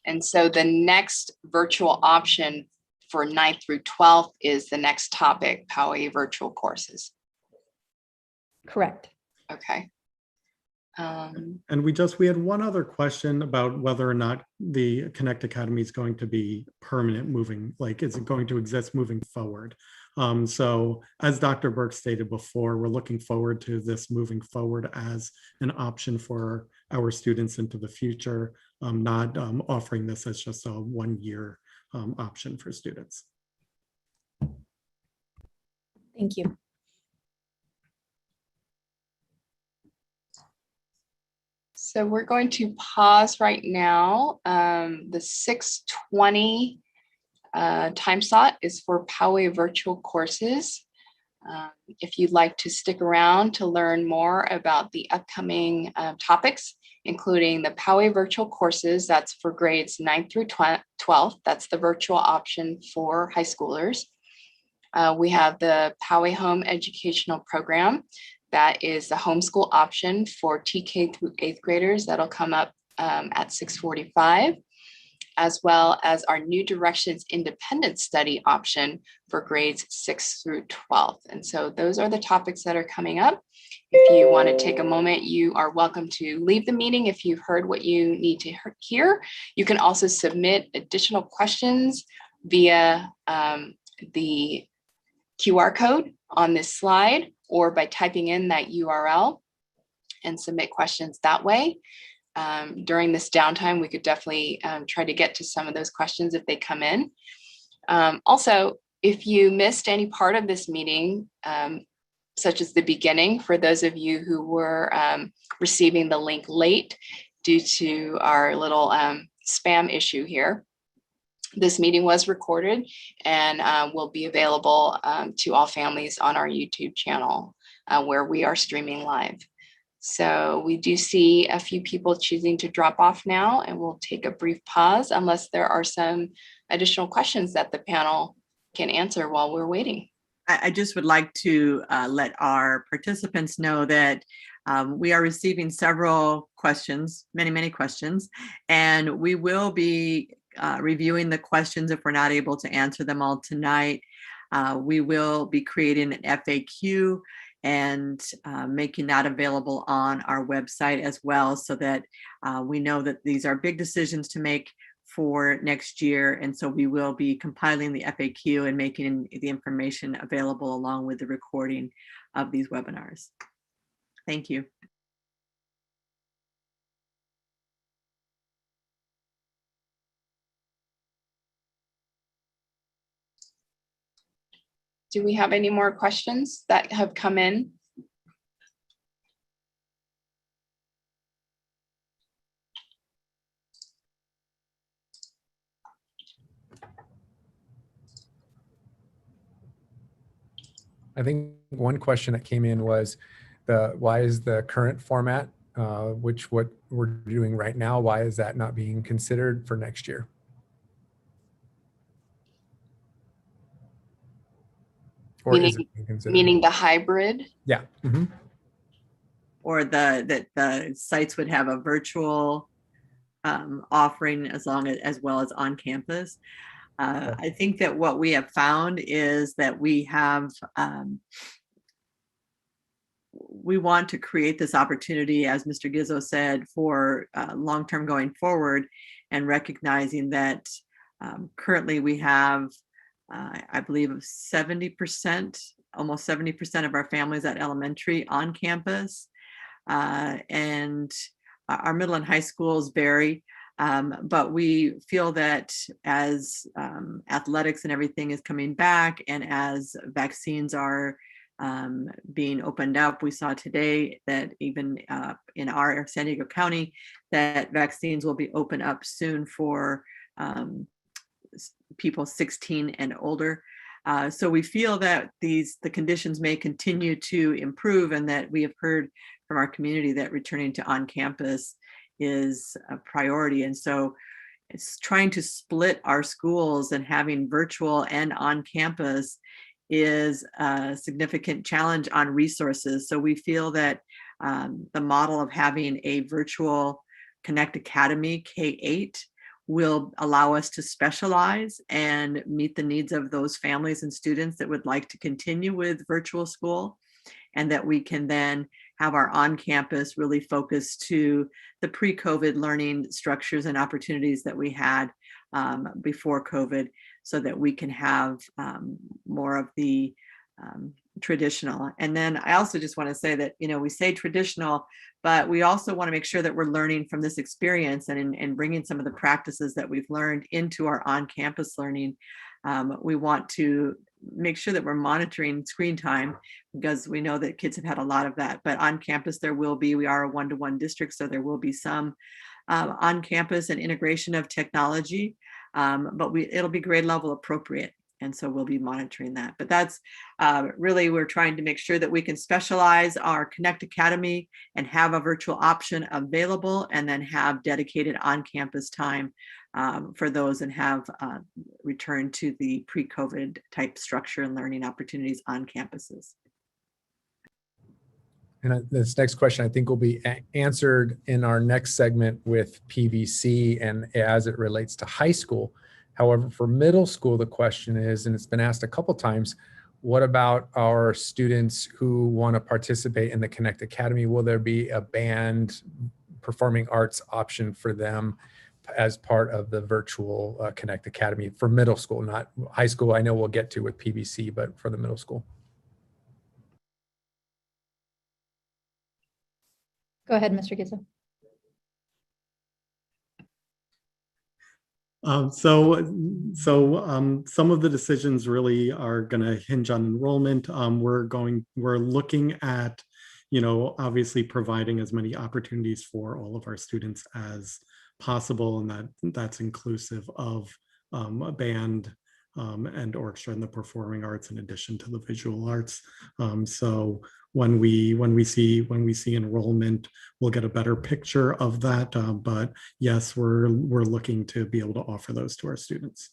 And so the next virtual option for 9th through 12th is the next topic, Poway virtual courses. Correct. Okay. And we had one other question about whether or not the Connect Academy is going to be permanent moving, like, is it going to exist moving forward? So as Dr. Burke stated before, we're looking forward to this moving forward as an option for our students into the future, not offering this as just a 1-year option for students. Thank you. So we're going to pause right now. The 6:20 time slot is for Poway virtual courses. If you'd like to stick around to learn more about the upcoming topics, including the Poway virtual courses, that's for grades 9 through 12. That's the virtual option for high schoolers. We have the Poway Home Educational Program. That is the homeschool option for TK through 8th graders. That'll come up at 6:45, as well as our New Directions Independent Study option for grades 6 through 12. And so those are the topics that are coming up. If you want to take a moment, you are welcome to leave the meeting if you've heard what you need to hear. You can also submit additional questions via the QR code on this slide, or by typing in that URL and submit questions that way. During this downtime, we could definitely try to get to some of those questions if they come in. Also, if you missed any part of this meeting, such as the beginning, for those of you who were receiving the link late due to our little spam issue here, this meeting was recorded and will be available to all families on our YouTube channel where we are streaming live. So we do see a few people choosing to drop off now, and we'll take a brief pause unless there are some additional questions that the panel can answer while we're waiting. I just would like to let our participants know that we are receiving several questions, many questions, and we will be reviewing the questions if we're not able to answer them all tonight. We will be creating an FAQ and making that available on our website as well, so that we know that these are big decisions to make for next year. And so we will be compiling the FAQ and making the information available along with the recording of these webinars. Thank you. Do we have any more questions that have come in? I think one question that came in was why is the current format, what we're doing right now, why is that not being considered for next year? Or is it being considered? Meaning the hybrid? Yeah. Mm-hmm. Or that the sites would have a virtual offering as well as on campus. I think that what we have found is that we want to create this opportunity, as Mr. Gizzo said, for long-term going forward, and recognizing that currently we have, I believe, 70%, almost 70% of our families at elementary on campus, and our middle and high schools vary. But we feel that as athletics and everything is coming back, and as vaccines are being opened up, we saw today that even in our San Diego County, that vaccines will be open up soon for people 16 and older. So we feel that the conditions may continue to improve, and that we have heard from our community that returning to on-campus is a priority. And so it's trying to split our schools, and having virtual and on-campus is a significant challenge on resources. So we feel that the model of having a virtual Connect Academy K-8 will allow us to specialize and meet the needs of those families and students that would like to continue with virtual school. and that we can then have our on-campus really focus to the pre-COVID learning structures and opportunities that we had before COVID, so that we can have more of the traditional. And then I also just want to say that, we say traditional, but we also want to make sure that we're learning from this experience and bringing some of the practices that we've learned into our on-campus learning. We want to make sure that we're monitoring screen time, because we know that kids have had a lot of that. But on campus, we are a one-to-one district, so there will be some on campus and integration of technology, but it'll be grade level appropriate. And so we'll be monitoring that. But that's really, we're trying to make sure that we can specialize our Connect Academy and have a virtual option available, and then have dedicated on-campus time for those, and have return to the pre-COVID type structure and learning opportunities on campuses. And this next question, I think, will be answered in our next segment with PVC and as it relates to high school. However, for middle school, the question is, and it's been asked a couple times, what about our students who want to participate in the Connect Academy? Will there be a band performing arts option for them as part of the virtual Connect Academy for middle school, not high school? I know we'll get to with PVC, but for the middle school. Go ahead, Mr. Gizzo. Some of the decisions really are going to hinge on enrollment. We're looking at, obviously providing as many opportunities for all of our students as possible, and that's inclusive of a band and orchestra and the performing arts, in addition to the visual arts. So when we see enrollment, we'll get a better picture of that. But yes, we're looking to be able to offer those to our students.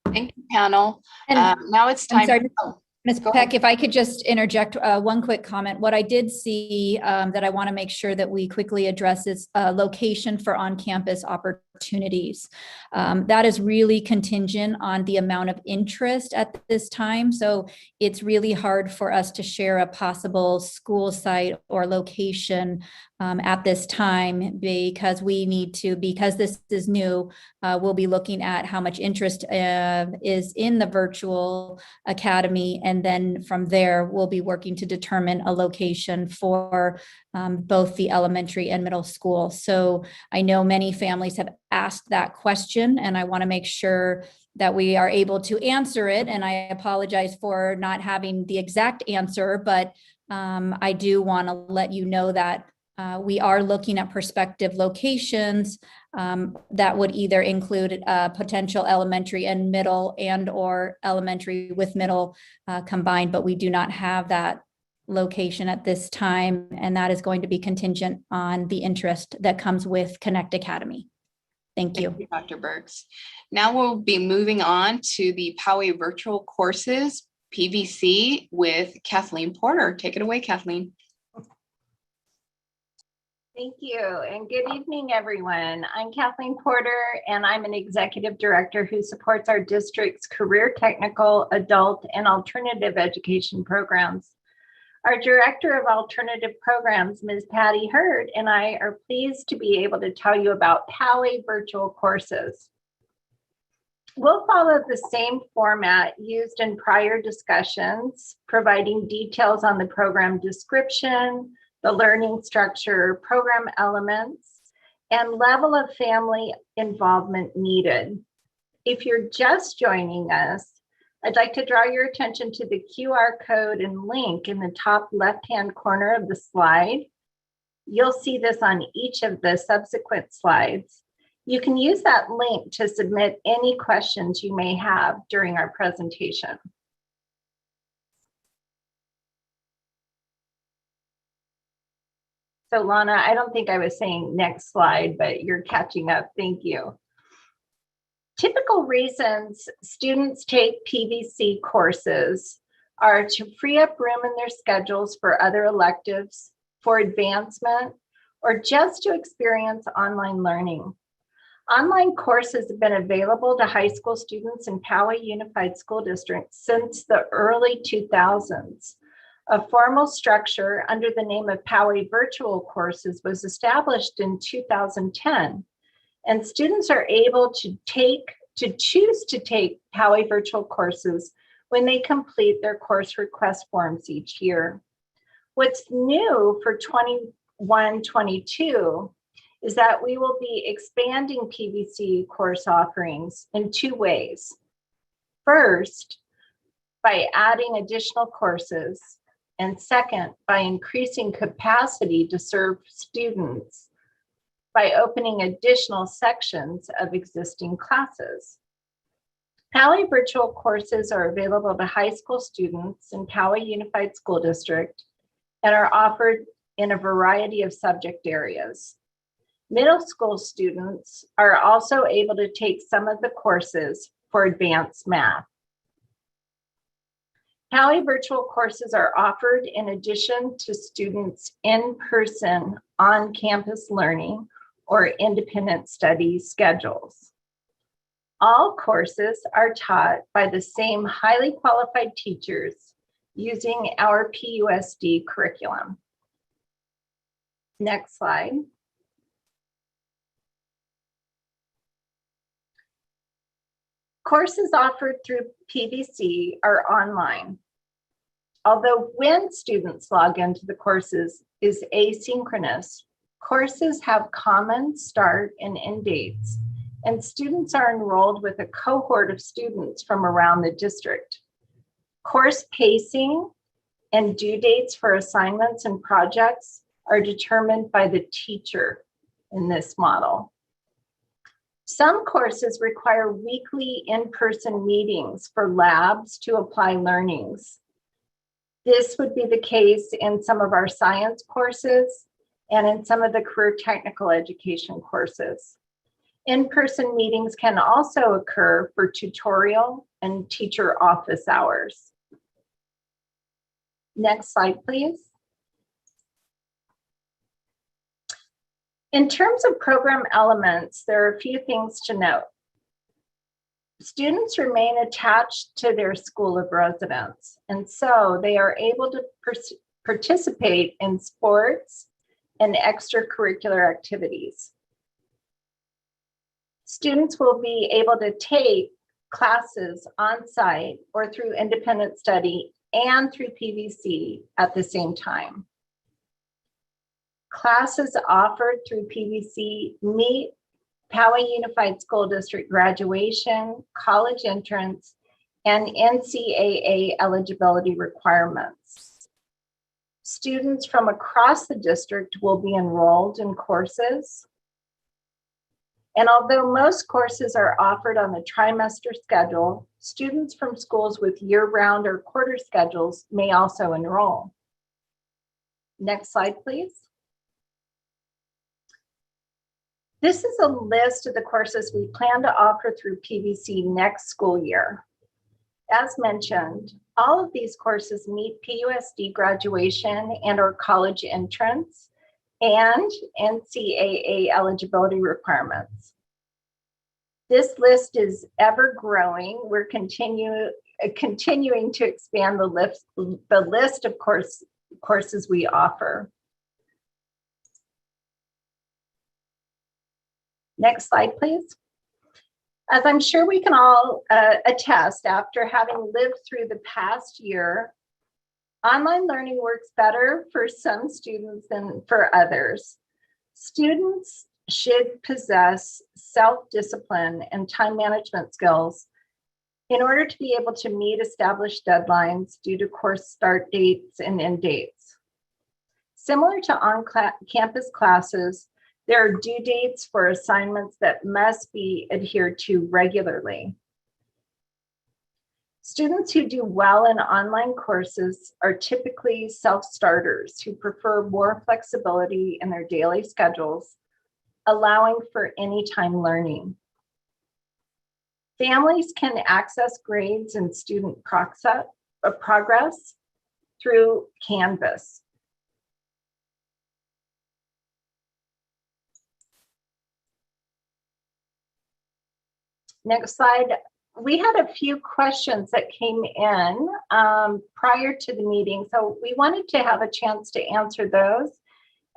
Thank you, panel. And Now it's time. I'm sorry, Oh, Ms. go Peck, ahead. if I could just interject one quick comment. What I did see that I want to make sure that we quickly address is location for on-campus opportunities. That is really contingent on the amount of interest at this time. So it's really hard for us to share a possible school site or location at this time, because because this is new, we'll be looking at how much interest is in the virtual academy. And then from there, we'll be working to determine a location for both the elementary and middle school. So I know many families have asked that question, and I want to make sure that we are able to answer it. And I apologize for not having the exact answer, but I do want to let you know that we are looking at prospective locations that would either include potential elementary and middle, and or elementary with middle combined, but we do not have that location at this time. And that is going to be contingent on the interest that comes with Connect Academy. Thank you. Thank you, Dr. Burks. Now we'll be moving on to the Poway virtual courses, PVC, with Kathleen Porter. Take it away, Kathleen. Thank you, and good evening, everyone. I'm Kathleen Porter, and I'm an executive director who supports our district's career technical, adult, and alternative education programs. Our director of alternative programs, Ms. Patty Hurd, and I are pleased to be able to tell you about Poway virtual courses. We'll follow the same format used in prior discussions, providing details on the program description, the learning structure, program elements, and level of family involvement needed. If you're just joining us, I'd like to draw your attention to the QR code and link in the top left-hand corner of the slide. You'll see this on each of the subsequent slides. You can use that link to submit any questions you may have during our presentation. So Lana, I don't think I was saying next slide, but you're catching up. Thank you. Typical reasons students take PVC courses are to free up room in their schedules for other electives, for advancement, or just to experience online learning. Online courses have been available to high school students in Poway Unified School District since the early 2000s. A formal structure under the name of Poway Virtual Courses was established in 2010, and students are able to choose to take Poway Virtual Courses when they complete their course request forms each year. What's new for 21-22 is that we will be expanding PVC course offerings in two ways. First, by adding additional courses, and second, by increasing capacity to serve students by opening additional sections of existing classes. Poway virtual courses are available to high school students in Poway Unified School District and are offered in a variety of subject areas. Middle school students are also able to take some of the courses for advanced math. Poway virtual courses are offered in addition to students' in-person on-campus learning or independent study schedules. All courses are taught by the same highly qualified teachers using our PUSD curriculum. Next slide. Courses offered through PVC are online. Although when students log into the courses is asynchronous, courses have common start and end dates, and students are enrolled with a cohort of students from around the district. Course pacing and due dates for assignments and projects are determined by the teacher in this model. Some courses require weekly in-person meetings for labs to apply learnings. This would be the case in some of our science courses and in some of the career technical education courses. In-person meetings can also occur for tutorial and teacher office hours. Next slide, please. In terms of program elements, there are a few things to note. Students remain attached to their school of residence, and so they are able to participate in sports and extracurricular activities. Students will be able to take classes on site or through independent study and through PVC at the same time. Classes offered through PVC meet Poway Unified School District graduation, college entrance, and NCAA eligibility requirements. Students from across the district will be enrolled in courses. And although most courses are offered on the trimester schedule, students from schools with year-round or quarter schedules may also enroll. Next slide, please. This is a list of the courses we plan to offer through PVC next school year. As mentioned, all of these courses meet PUSD graduation and or college entrance and NCAA eligibility requirements. This list is ever growing. We're continuing to expand the list of courses we offer. Next slide, please. As I'm sure we can all attest, after having lived through the past year, online learning works better for some students than for others. Students should possess self-discipline and time management skills in order to be able to meet established deadlines due to course start dates and end dates. Similar to on-campus classes, there are due dates for assignments that must be adhered to regularly. Students who do well in online courses are typically self-starters who prefer more flexibility in their daily schedules, allowing for anytime learning. Families can access grades and student progress through Canvas. Next slide. we had a few questions that came in prior to the meeting. So we wanted to have a chance to answer those,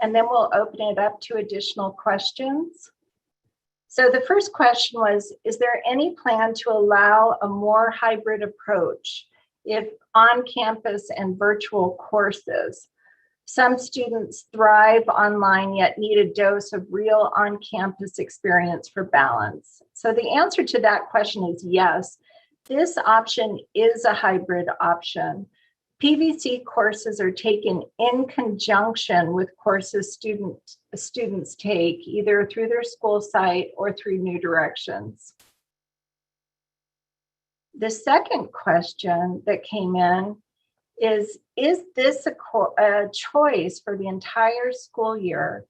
and then we'll open it up to additional questions. So the first question was, is there any plan to allow a more hybrid approach if on campus and virtual courses? Some students thrive online yet need a dose of real on-campus experience for balance. So the answer to that question is yes. This option is a hybrid option. PVC courses are taken in conjunction with courses students take either through their school site or through New Directions. The second question that came in is this a choice for the entire school year,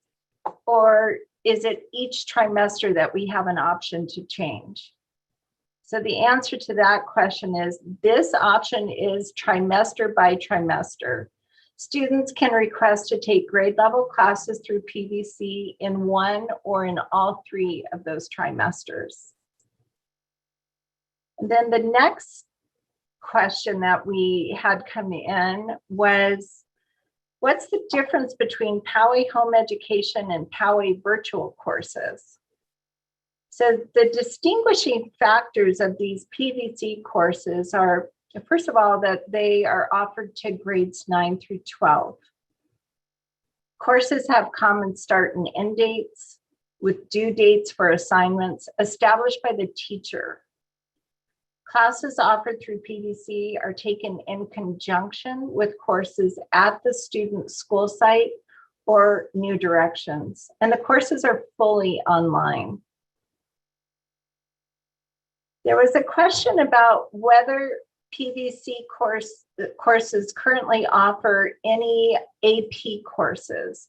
or is it each trimester that we have an option to change? So the answer to that question is this option is trimester by trimester. Students can request to take grade level classes through PVC in one or in all three of those trimesters. And then the next question that we had come in was, what's the difference between Poway home education and Poway virtual courses? So the distinguishing factors of these PVC courses are, first of all, that they are offered to grades 9 through 12. Courses have common start and end dates with due dates for assignments established by the teacher. Classes offered through PVC are taken in conjunction with courses at the student's school site or New Directions, and the courses are fully online. There was a question about whether PVC courses currently offer any AP courses.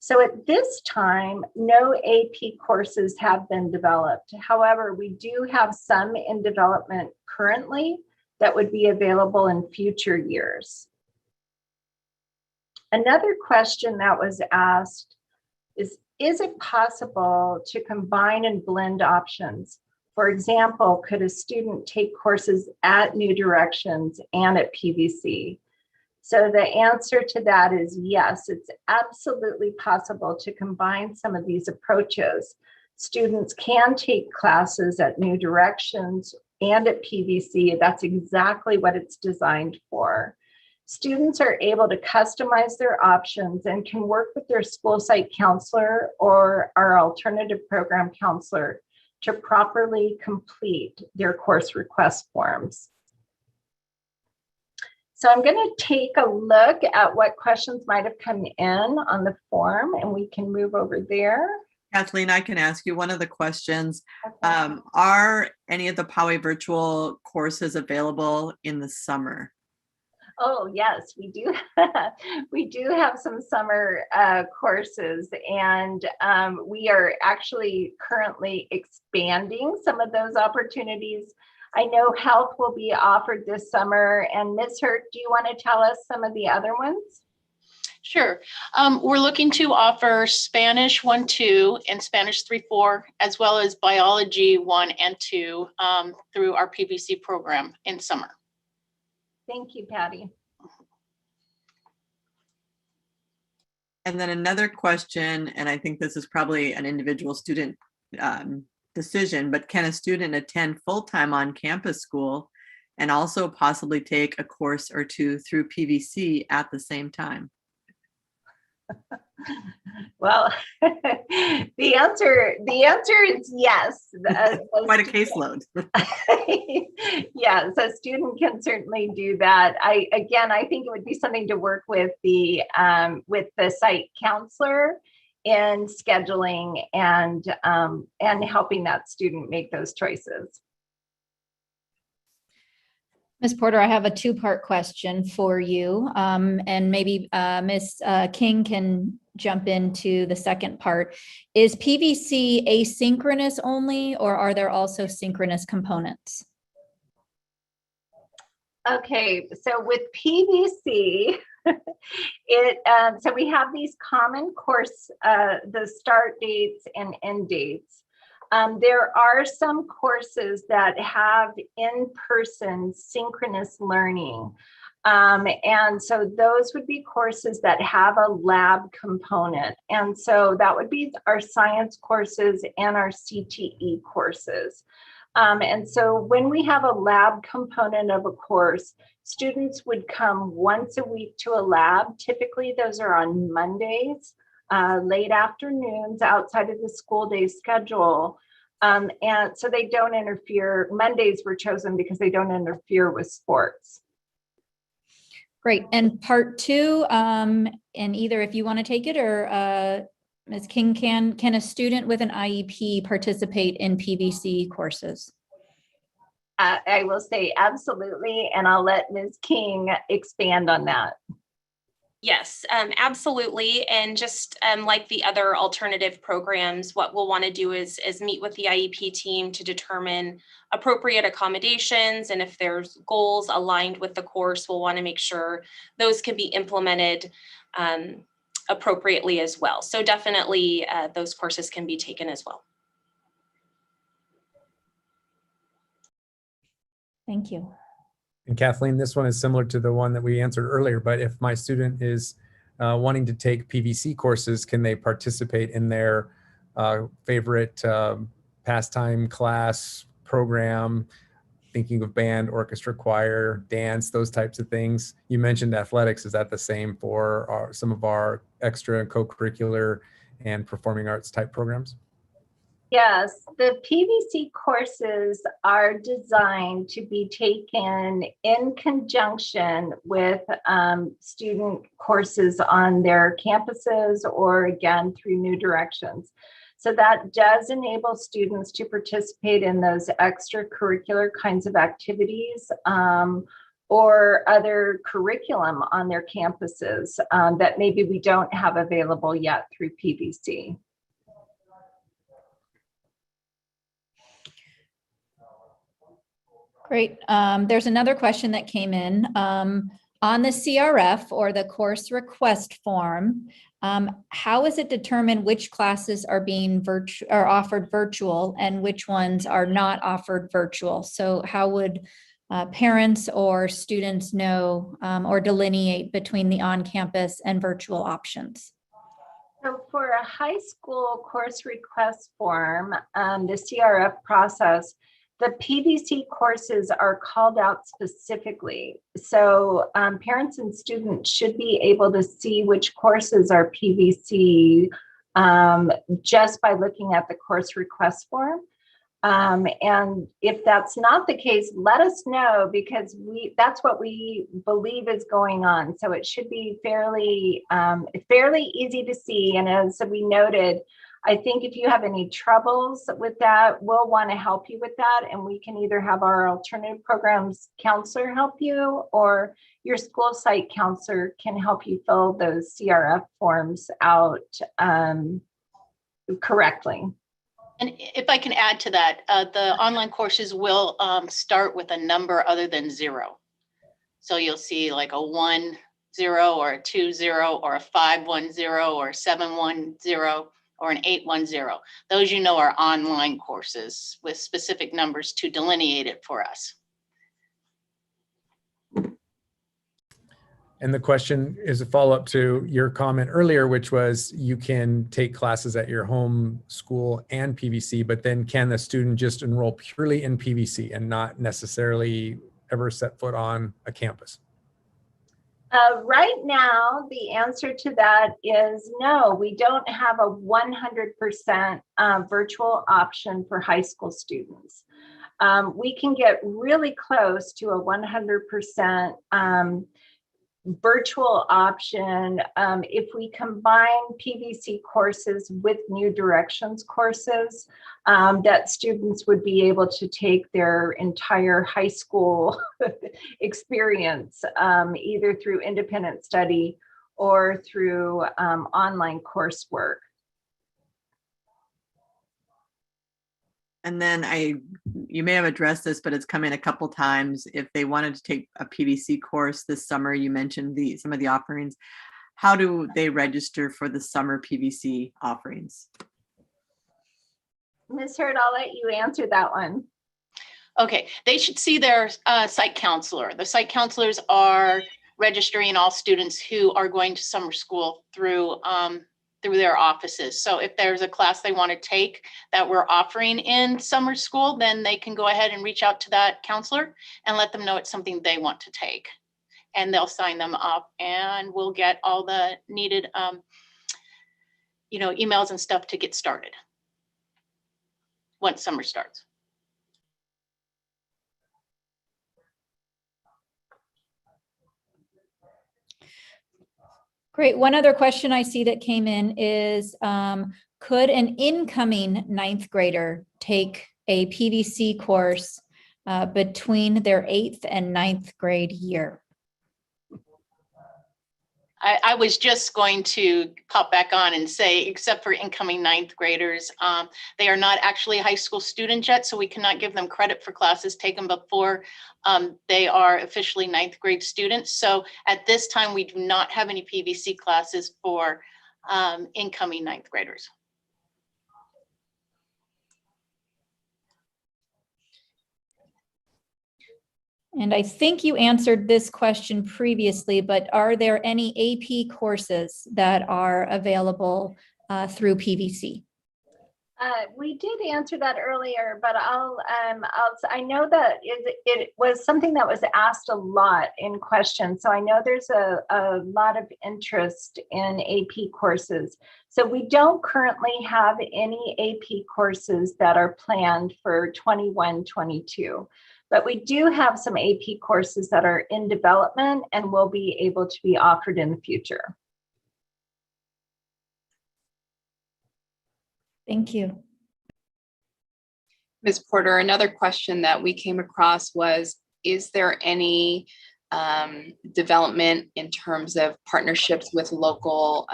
So at this time, no AP courses have been developed. However, we do have some in development currently that would be available in future years. Another question that was asked is it possible to combine and blend options? For example, could a student take courses at New Directions and at PVC? So the answer to that is yes, it's absolutely possible to combine some of these approaches. Students can take classes at New Directions and at PVC. That's exactly what it's designed for. Students are able to customize their options and can work with their school site counselor or our alternative program counselor to properly complete their course request forms. So I'm going to take a look at what questions might have come in on the form, and we can move over there. Kathleen, I can ask you one of the questions. Are any of the Poway virtual courses available in the summer? Oh, yes, we do. We do have some summer courses, and we are actually currently expanding some of those opportunities. I know health will be offered this summer, and Ms. Hurt, do you want to tell us some of the other ones? Sure. We're looking to offer Spanish 1-2 and Spanish 3-4, as well as Biology 1 and 2 through our PVC program in summer. Thank you, Patty. And then another question, and I think this is probably an individual student decision, but can a student attend full-time on-campus school and also possibly take a course or two through PVC at the same time? Well, the answer is yes. Quite a caseload. Yes, a student can certainly do that. I think it would be something to work with the site counselor in scheduling and helping that student make those choices. Ms. Porter, I have a two-part question for you, and maybe Ms. King can jump into the second part. Is PVC asynchronous only, or are there also synchronous components? Okay, so with PVC, so we have these common course, the start dates and end dates. There are some courses that have in-person synchronous learning. And so those would be courses that have a lab component. And so that would be our science courses and our CTE courses. And so when we have a lab component of a course, students would come once a week to a lab. Typically, those are on Mondays, late afternoons outside of the school day schedule. And so they don't interfere. Mondays were chosen because they don't interfere with sports. Great. And part two, and either if you want to take it or Ms. King, can a student with an IEP participate in PVC courses? I will say absolutely, and I'll let Ms. King expand on that. Yes, absolutely. And just like the other alternative programs, what we'll want to do is meet with the IEP team to determine appropriate accommodations. And if there's goals aligned with the course, we'll want to make sure those can be implemented appropriately as well. So definitely those courses can be taken as well. Thank you. And Kathleen, this one is similar to the one that we answered earlier, but if my student is wanting to take PVC courses, can they participate in their favorite pastime class program, thinking of band, orchestra, choir, dance, those types of things? You mentioned athletics. Is that the same for some of our extra and co-curricular and performing arts type programs? Yes, the PVC courses are designed to be taken in conjunction with student courses on their campuses or again through New Directions. So that does enable students to participate in those extracurricular kinds of activities or other curriculum on their campuses that maybe we don't have available yet through PVC. Great. There's another question that came in. On the CRF or the course request form, how is it determined which classes are being offered virtual and which ones are not offered virtual? So how would parents or students know or delineate between the on-campus and virtual options? So for a high school course request form, the CRF process, the PVC courses are called out specifically. So parents and students should be able to see which courses are PVC just by looking at the course request form. And if that's not the case, let us know because that's what we believe is going on. So it should be fairly easy to see. And as we noted, I think if you have any troubles with that, we'll want to help you with that. And we can either have our alternative programs counselor help you or your school site counselor can help you fill those CRF forms out correctly. And if I can add to that, the online courses will start with a number other than 0. So you'll see like a 1, 0 or a 2, 0 or a 5, 1, 0 or 7, 1, 0. Or an 810. Those are online courses with specific numbers to delineate it for us. And the question is a follow-up to your comment earlier, which was you can take classes at your home school and PVC, but then can the student just enroll purely in PVC and not necessarily ever set foot on a campus? Right now, the answer to that is no, we don't have a 100% virtual option for high school students. We can get really close to a 100% virtual option if we combine PVC courses with New Directions courses that students would be able to take their entire high school experience either through independent study or through online coursework. And then you may have addressed this, but it's come in a couple times. If they wanted to take a PVC course this summer, you mentioned some of the offerings. How do they register for the summer PVC offerings? Ms. Hurd, I'll let you answer that one. Okay, they should see their site counselor. The site counselors are registering all students who are going to summer school through their offices. So if there's a class they want to take that we're offering in summer school, then they can go ahead and reach out to that counselor and let them know it's something they want to take. And they'll sign them up, and we'll get all the needed emails and stuff to get started once summer starts. Great. One other question I see that came in is, could an incoming ninth grader take a PVC course between their 8th and 9th grade year? I was just going to pop back on and say, except for incoming ninth graders, they are not actually high school students yet, so we cannot give them credit for classes taken before they are officially ninth grade students. So at this time, we do not have any PVC classes for incoming ninth graders. And I think you answered this question previously, but are there any AP courses that are available through PVC? We did answer that earlier, but I know that it was something that was asked a lot in questions. So I know there's a lot of interest in AP courses. So we don't currently have any AP courses that are planned for 21-22. But we do have some AP courses that are in development and will be able to be offered in the future. Thank you. Ms. Porter, another question that we came across was, is there any development in terms of partnerships with local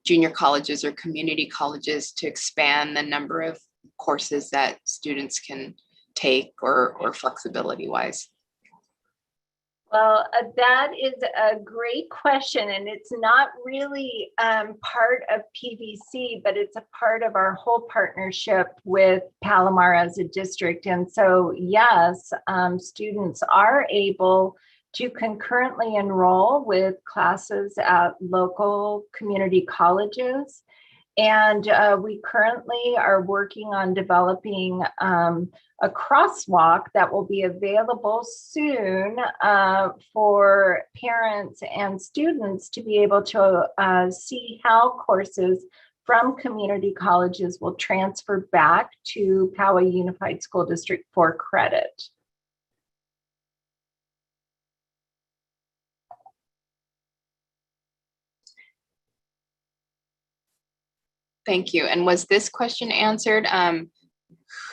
junior colleges or community colleges to expand the number of courses that students can take or flexibility wise? Well, that is a great question, and it's not really part of PVC, but it's a part of our whole partnership with Palomar as a district. And so, yes, students are able to concurrently enroll with classes at local community colleges. And we currently are working on developing a crosswalk that will be available soon for parents and students to be able to see how courses from community colleges will transfer back to Poway Unified School District for credit. Thank you. And was this question answered?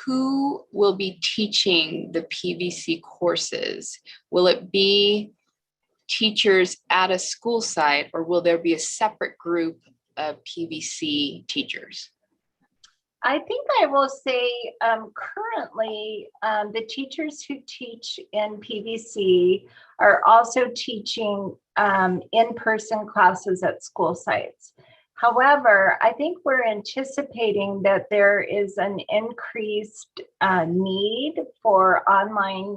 Who will be teaching the PVC courses? Will it be teachers at a school site, or will there be a separate group of PVC teachers? I think I will say currently the teachers who teach in PVC are also teaching in-person classes at school sites. However, I think we're anticipating that there is an increased need for online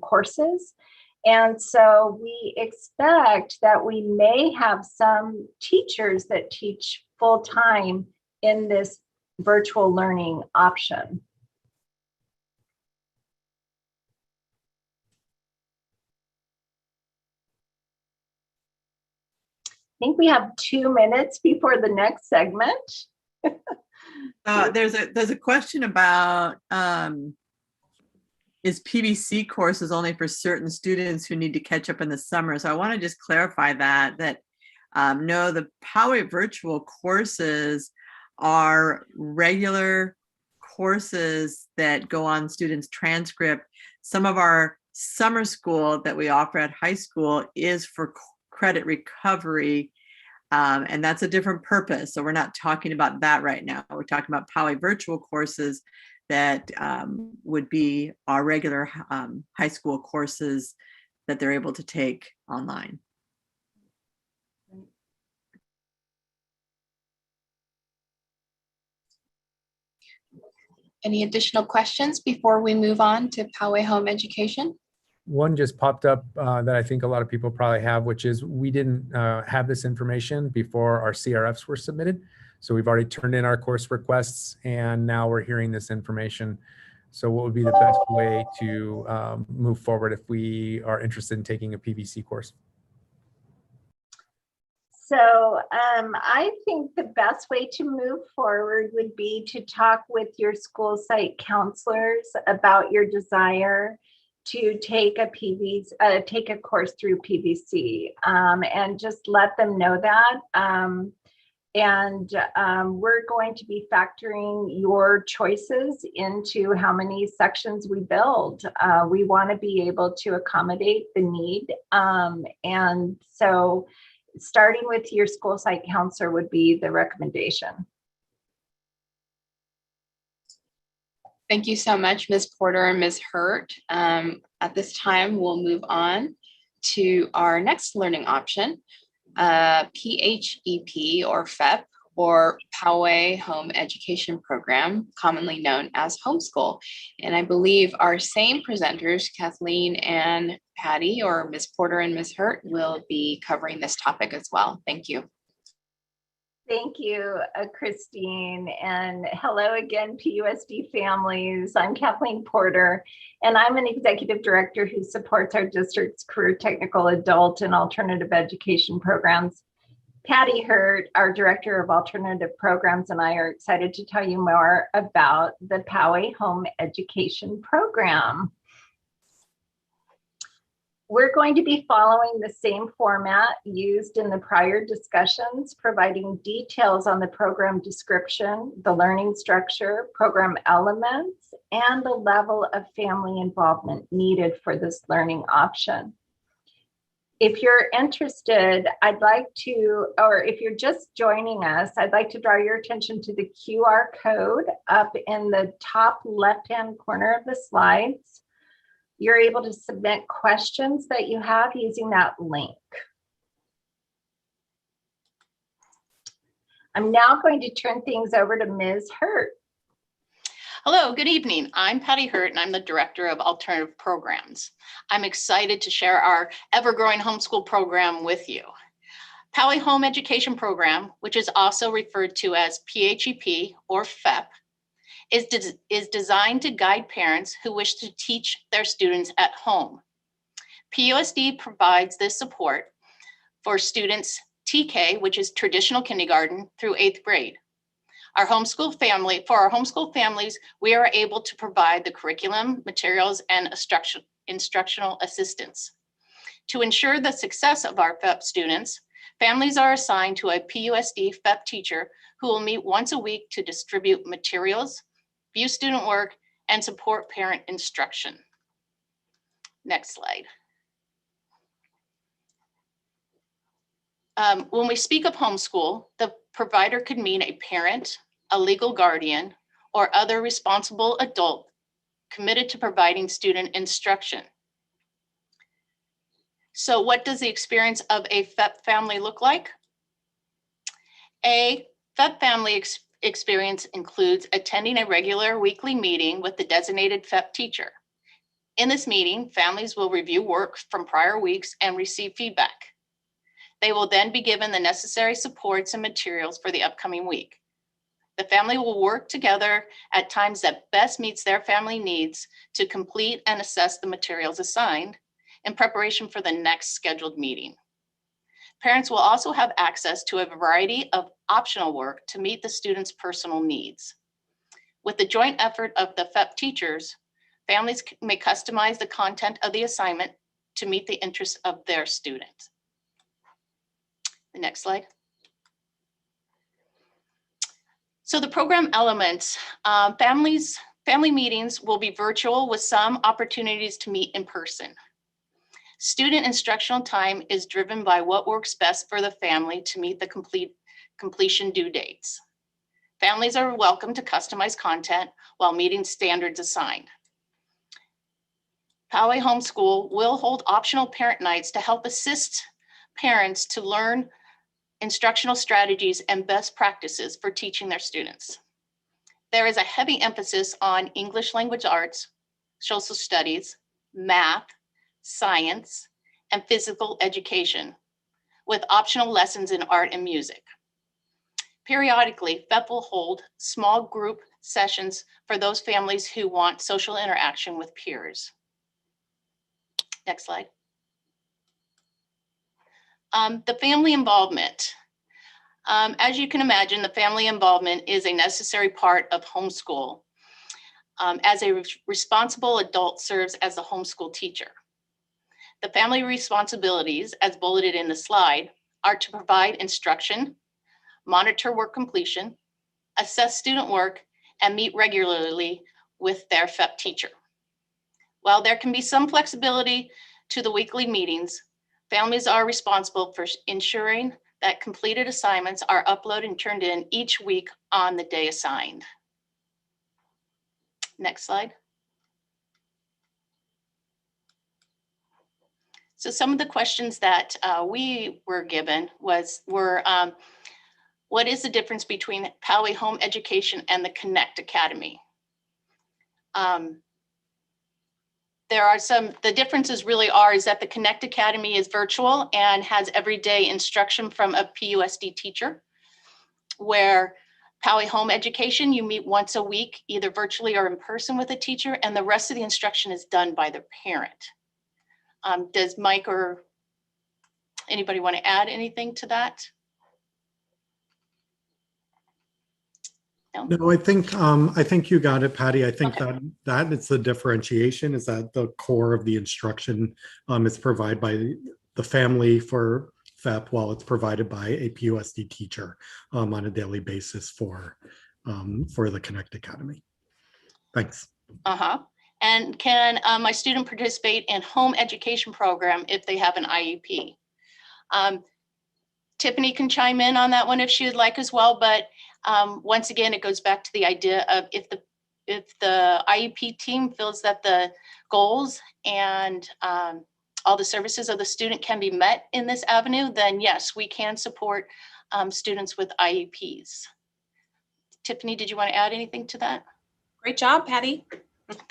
courses. And so we expect that we may have some teachers that teach full-time in this virtual learning option. I think we have 2 minutes before the next segment. There's a question about is PVC courses only for certain students who need to catch up in the summer? So I want to just clarify that no, the Poway virtual courses are regular courses that go on students' transcript. Some of our summer school that we offer at high school is for credit recovery, and that's a different purpose. So we're not talking about that right now. We're talking about Poway virtual courses that would be our regular high school courses that they're able to take online. Any additional questions before we move on to Poway Home Education? One just popped up that I think a lot of people probably have, which is we didn't have this information before our CRFs were submitted. So we've already turned in our course requests and now we're hearing this information. So what would be the best way to move forward if we are interested in taking a PVC course? So I think the best way to move forward would be to talk with your school site counselors about your desire to take a course through PVC, and just let them know that. We're going to be factoring your choices into how many sections we build. We want to be able to accommodate the need. And so starting with your school site counselor would be the recommendation. Thank you so much, Ms. Porter and Ms. Hurt. At this time, we'll move on to our next learning option, PHEP or FEP, or Poway Home Education Program, commonly known as homeschool. And I believe our same presenters, Kathleen and Patty, or Ms. Porter and Ms. Hurt, will be covering this topic as well. Thank you. Thank you, Christine, and hello again, PUSD families. I'm Kathleen Porter, and I'm an executive director who supports our district's career technical adult and alternative education programs. Patty Hurt, our director of alternative programs, and I are excited to tell you more about the Poway Home Education Program. We're going to be following the same format used in the prior discussions, providing details on the program description, the learning structure, program elements, and the level of family involvement needed for this learning option. If you're interested, I'd like to, or if you're just joining us, I'd like to draw your attention to the QR code up in the top left-hand corner of the slides. You're able to submit questions that you have using that link. I'm now going to turn things over to Ms. Hurt. Hello, good evening. I'm Patty Hurt, and I'm the Director of Alternative Programs. I'm excited to share our ever-growing homeschool program with you. Poway Home Education Program, which is also referred to as PHEP or FEP, is designed to guide parents who wish to teach their students at home. PUSD provides this support for students TK, which is traditional kindergarten, through 8th grade. For our homeschool families, we are able to provide the curriculum, materials, and instructional assistance. To ensure the success of our FEP students, families are assigned to a PUSD FEP teacher who will meet once a week to distribute materials, view student work, and support parent instruction. Next slide. When we speak of homeschool, the provider could mean a parent, a legal guardian, or other responsible adult committed to providing student instruction. So what does the experience of a FEP family look like? A FEP family experience includes attending a regular weekly meeting with the designated FEP teacher. In this meeting, families will review work from prior weeks and receive feedback. They will then be given the necessary supports and materials for the upcoming week. The family will work together at times that best meets their family needs to complete and assess the materials assigned in preparation for the next scheduled meeting. Parents will also have access to a variety of optional work to meet the students' personal needs. With the joint effort of the FEP teachers, families may customize the content of the assignment to meet the interests of their students. The next slide. So the program elements, family meetings will be virtual with some opportunities to meet in person. Student instructional time is driven by what works best for the family to meet the completion due dates. Families are welcome to customize content while meeting standards assigned. Poway Homeschool will hold optional parent nights to help assist parents to learn instructional strategies and best practices for teaching their students. there is a heavy emphasis on English language arts, social studies, math, science, and physical education, with optional lessons in art and music. Periodically, FEP will hold small group sessions for those families who want social interaction with peers. Next slide. The family involvement. As you can imagine, the family involvement is a necessary part of homeschool, as a responsible adult serves as a homeschool teacher. The family responsibilities, as bulleted in the slide, are to provide instruction, monitor work completion, assess student work, and meet regularly with their FEP teacher. While there can be some flexibility to the weekly meetings, families are responsible for ensuring that completed assignments are uploaded and turned in each week on the day assigned. Next slide. So some of the questions that we were given were what is the difference between Poway Home Education and the Connect Academy? The differences really is that the Connect Academy is virtual and has everyday instruction from a PUSD teacher, where Poway Home Education, you meet once a week, either virtually or in person with a teacher, and the rest of the instruction is done by the parent. Does Mike or anybody want to add anything to that? No, I think you got it, Patty. I think that is the differentiation, is that the core of the instruction is provided by the family for FEP, while it's provided by a PUSD teacher on a daily basis for the Connect Academy. Thanks. And can my student participate in home education program if they have an IEP? Tiffany can chime in on that one if she would like as well, but once again, it goes back to the idea of if the IEP team feels that the goals and all the services of the student can be met in this avenue, then yes, we can support students with IEPs. Tiffany, did you want to add anything to that? Great job, Patty.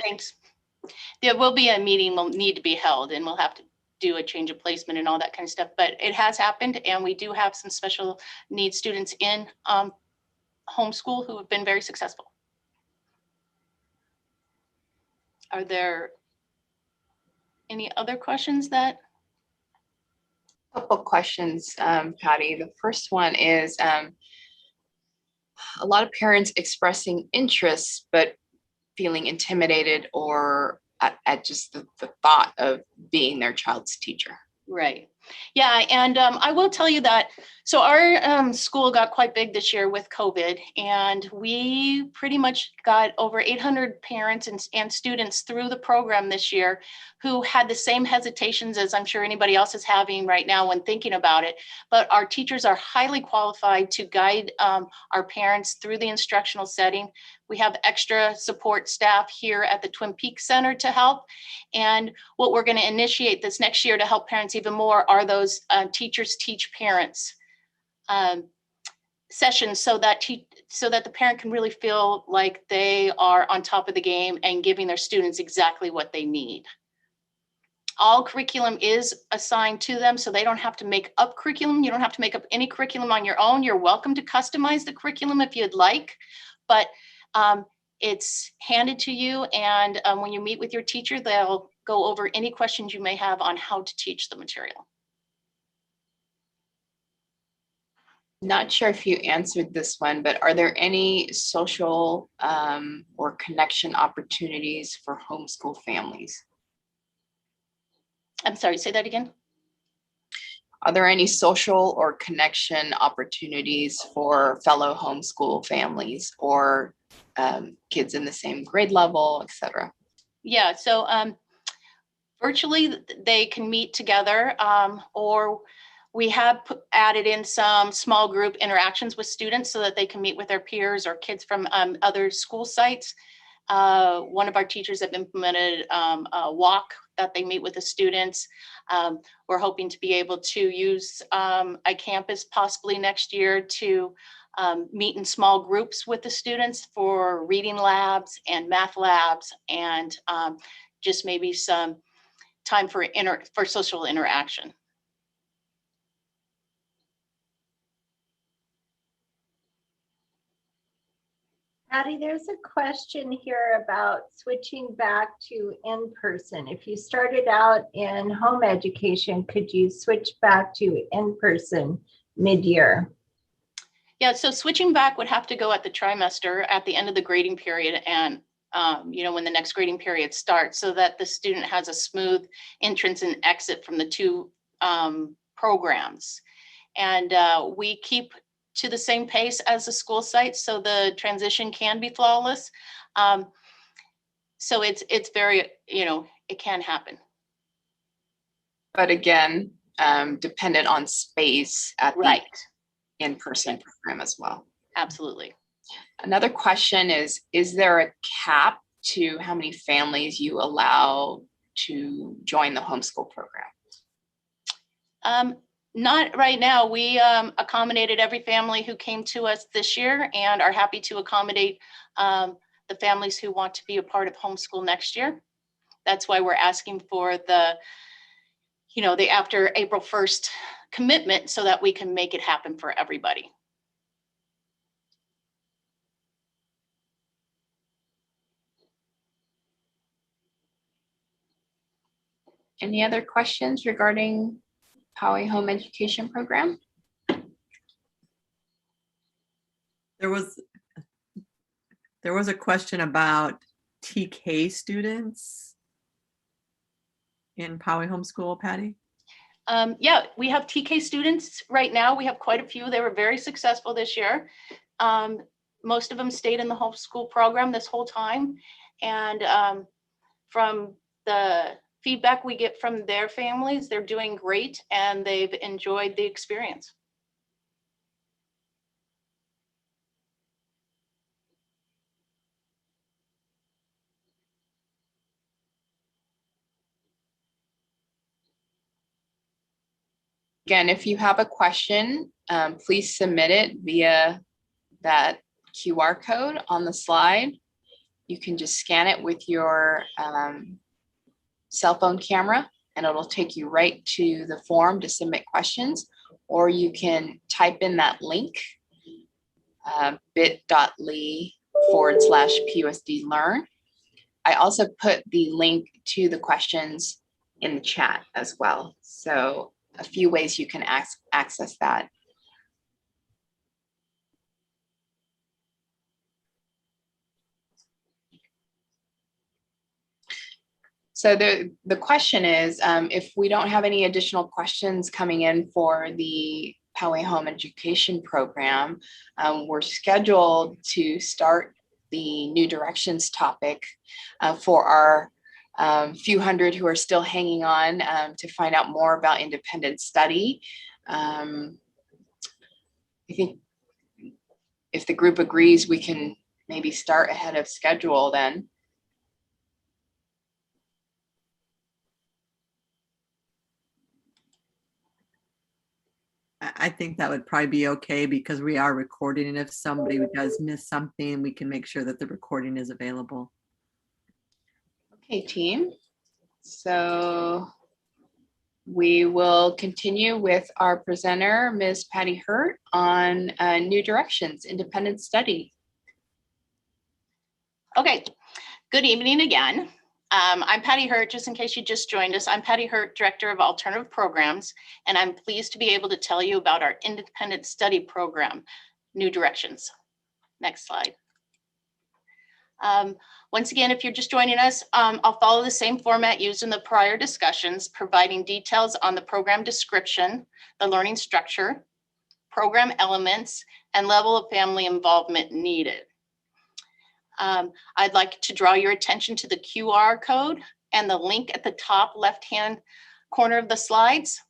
Thanks. There will be a meeting will need to be held, and we'll have to do a change of placement and all that kind of stuff, but it has happened, and we do have some special needs students in homeschool who have been very successful. Are there any other questions that? A couple questions, Patty. The first one is a lot of parents expressing interest, but feeling intimidated or at just the thought of being their child's teacher. Right. Yeah. And I will tell you that, so our school got quite big this year with COVID, and we pretty much got over 800 parents and students through the program this year who had the same hesitations as I'm sure anybody else is having right now when thinking about it. But our teachers are highly qualified to guide our parents through the instructional setting. We have extra support staff here at the Twin Peaks Center to help. And what we're going to initiate this next year to help parents even more are those teachers teach parents sessions, so that the parent can really feel like they are on top of the game and giving their students exactly what they need. All curriculum is assigned to them, so they don't have to make up curriculum. You don't have to make up any curriculum on your own. You're welcome to customize the curriculum if you'd like, but it's handed to you, and when you meet with your teacher, they'll go over any questions you may have on how to teach the material. Not sure if you answered this one, but are there any social or connection opportunities for homeschool families? I'm sorry, say that again. Are there any social or connection opportunities for fellow homeschool families or kids in the same grade level, et cetera? Yeah, so virtually they can meet together, or we have added in some small group interactions with students so that they can meet with their peers or kids from other school sites. One of our teachers have implemented a walk that they meet with the students. We're hoping to be able to use iCampus possibly next year to meet in small groups with the students for reading labs and math labs, and just maybe some time for social interaction. Patty, there's a question here about switching back to in-person. If you started out in home education, could you switch back to in-person mid-year? Yeah, so switching back would have to go at the trimester at the end of the grading period, and when the next grading period starts, so that the student has a smooth entrance and exit from the two programs. And we keep to the same pace as the school site, so the transition can be flawless. So it's very, it can happen. But again, dependent on space at Right. the in-person program as well. Absolutely. Another question is there a cap to how many families you allow to join the homeschool program? Not right now. We accommodated every family who came to us this year and are happy to accommodate the families who want to be a part of homeschool next year. That's why we're asking for the after April 1st commitment, so that we can make it happen for everybody. Any other questions regarding Poway Home Education Program? There was a question about TK students in Poway Homeschool, Patty. Yeah, we have TK students right now. We have quite a few. They were very successful this year. Most of them stayed in the homeschool program this whole time. And from the feedback we get from their families, they're doing great and they've enjoyed the experience. Again, if you have a question, please submit it via that QR code on the slide. You can just scan it with your cell phone camera and it'll take you right to the form to submit questions, or you can type in that link, bit.ly/PUSD learn. I also put the link to the questions in the chat as well. So a few ways you can access that. So the question is, if we don't have any additional questions coming in for the Poway Home Education Program, we're scheduled to start the New Directions topic for our few hundred who are still hanging on to find out more about independent study. I think if the group agrees, we can maybe start ahead of schedule then. I think that would probably be okay because we are recording, and if somebody does miss something, we can make sure that the recording is available. Okay, team. So we will continue with our presenter, Ms. Patty Hurt, on New Directions, Independent Study. Okay, good evening again. I'm Patty Hurt, just in case you just joined us. I'm Patty Hurt, Director of Alternative Programs, and I'm pleased to be able to tell you about our Independent Study Program, New Directions. Next slide. Once again, if you're just joining us, I'll follow the same format used in the prior discussions, providing details on the program description, the learning structure, program elements, and level of family involvement needed. I'd like to draw your attention to the QR code and the link at the top left-hand corner of the slides.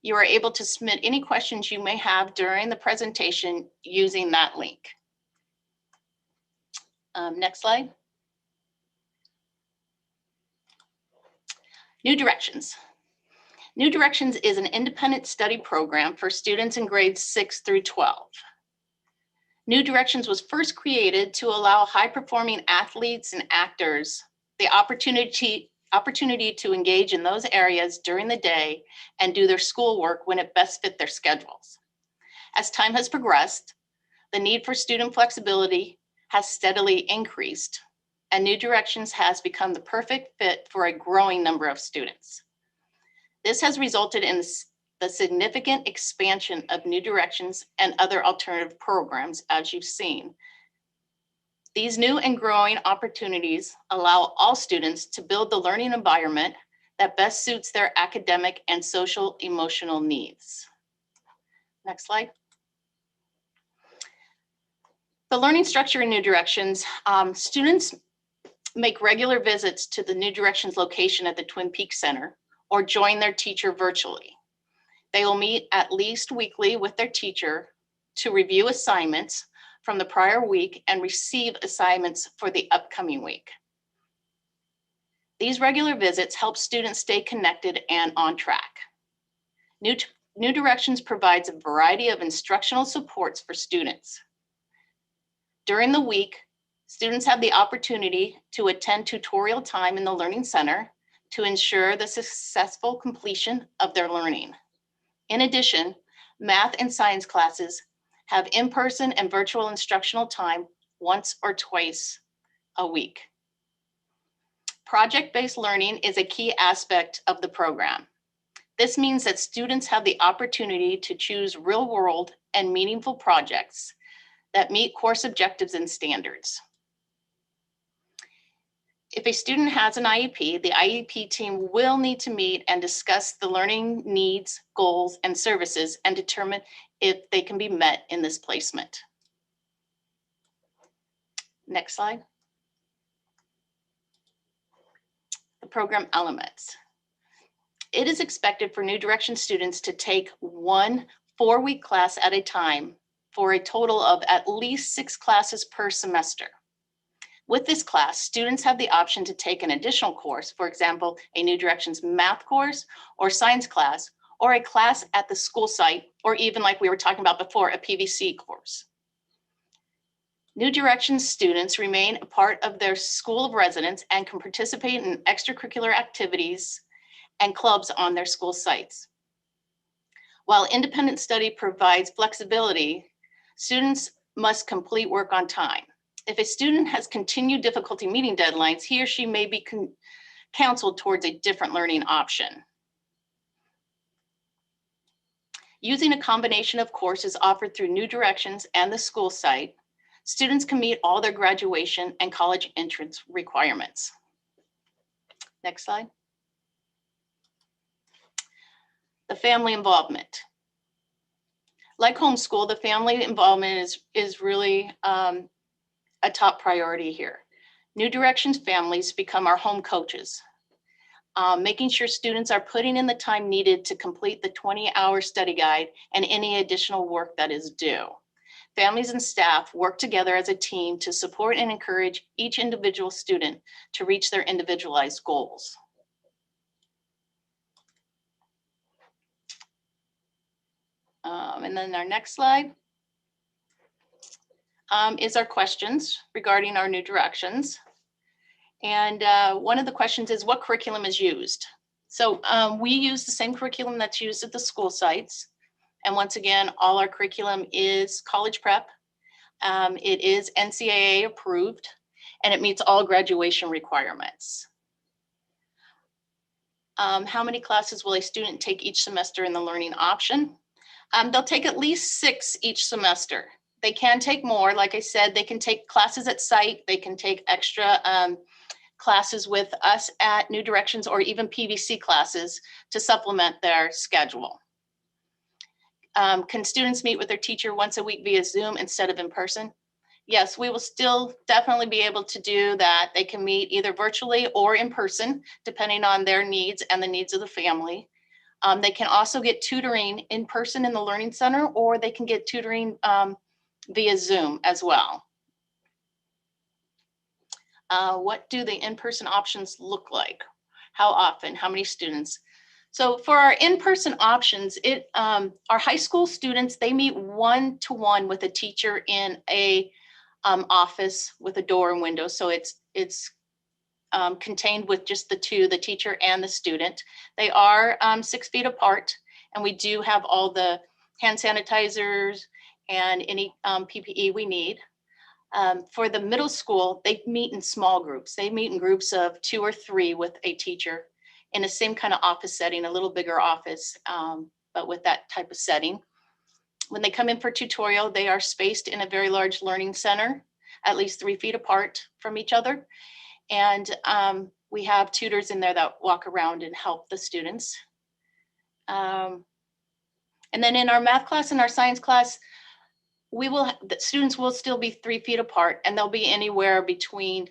You are able to submit any questions you may have during the presentation using that link. Next slide. New Directions. New Directions is an independent study program for students in grades 6 through 12. New Directions was first created to allow high-performing athletes and actors the opportunity to engage in those areas during the day and do their schoolwork when it best fit their schedules. As time has progressed, the need for student flexibility has steadily increased, and New Directions has become the perfect fit for a growing number of students. This has resulted in the significant expansion of New Directions and other alternative programs, as you've seen. These new and growing opportunities allow all students to build the learning environment that best suits their academic and social emotional needs. Next slide. The learning structure in New Directions, students make regular visits to the New Directions location at the Twin Peaks Center or join their teacher virtually. They will meet at least weekly with their teacher to review assignments from the prior week and receive assignments for the upcoming week. These regular visits help students stay connected and on track. New Directions provides a variety of instructional supports for students. During the week, students have the opportunity to attend tutorial time in the Learning Center to ensure the successful completion of their learning. In addition, math and science classes have in-person and virtual instructional time once or twice a week. Project-based learning is a key aspect of the program. This means that students have the opportunity to choose real-world and meaningful projects that meet course objectives and standards. If a student has an IEP, the IEP team will need to meet and discuss the learning needs, goals, and services and determine if they can be met in this placement. Next slide. The program elements. It is expected for New Directions students to take one 4-week class at a time for a total of at least 6 classes per semester. With this class, students have the option to take an additional course, for example, a New Directions math course or science class, or a class at the school site, or even like we were talking about before, a PVC course. New Directions students remain a part of their school of residence and can participate in extracurricular activities and clubs on their school sites. While independent study provides flexibility, students must complete work on time. If a student has continued difficulty meeting deadlines, he or she may be counseled towards a different learning option. Using a combination of courses offered through New Directions and the school site, students can meet all their graduation and college entrance requirements. Next slide. The family involvement. Like homeschool, the family involvement is really a top priority here. New Directions families become our home coaches, making sure students are putting in the time needed to complete the 20-hour study guide and any additional work that is due. Families and staff work together as a team to support and encourage each individual student to reach their individualized goals. And then our next slide is our questions regarding our New Directions. And one of the questions is, what curriculum is used? So we use the same curriculum that's used at the school sites. And once again, all our curriculum is college prep. It is NCAA approved, and it meets all graduation requirements. How many classes will a student take each semester in the learning option? They'll take at least 6 each semester. They can take more. Like I said, they can take classes at site. They can take extra classes with us at New Directions or even PVC classes to supplement their schedule. Can students meet with their teacher once a week via Zoom instead of in person? Yes, we will still definitely be able to do that. They can meet either virtually or in person, depending on their needs and the needs of the family. They can also get tutoring in person in the Learning Center, or they can get tutoring via Zoom as well. What do the in-person options look like? how often, how many students. So for our in-person options, our high school students, they meet one-to-one with a teacher in a office with a door and window. So it's contained with just the two, the teacher and the student. They are 6 feet apart, and we do have all the hand sanitizers and any PPE we need. For the middle school, they meet in small groups. They meet in groups of 2 or 3 with a teacher in the same kind of office setting, a little bigger office, but with that type of setting. When they come in for tutorial, they are spaced in a very large learning center, at least 3 feet apart from each other. And we have tutors in there that walk around and help the students. And then in our math class and our science class, the students will still be 3 feet apart, and they'll be anywhere between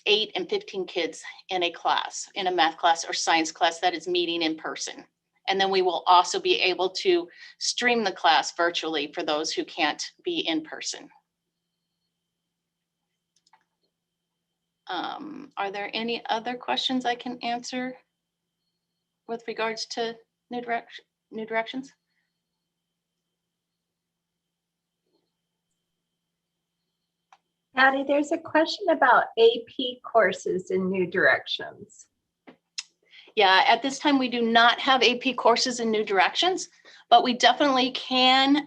8 and 15 kids in a class, in a math class or science class that is meeting in person. And then we will also be able to stream the class virtually for those who can't be in person. Are there any other questions I can answer with regards to new directions? Patty, there's a question about AP courses in New Directions. Yeah, at this time, we do not have AP courses in New Directions, but we definitely can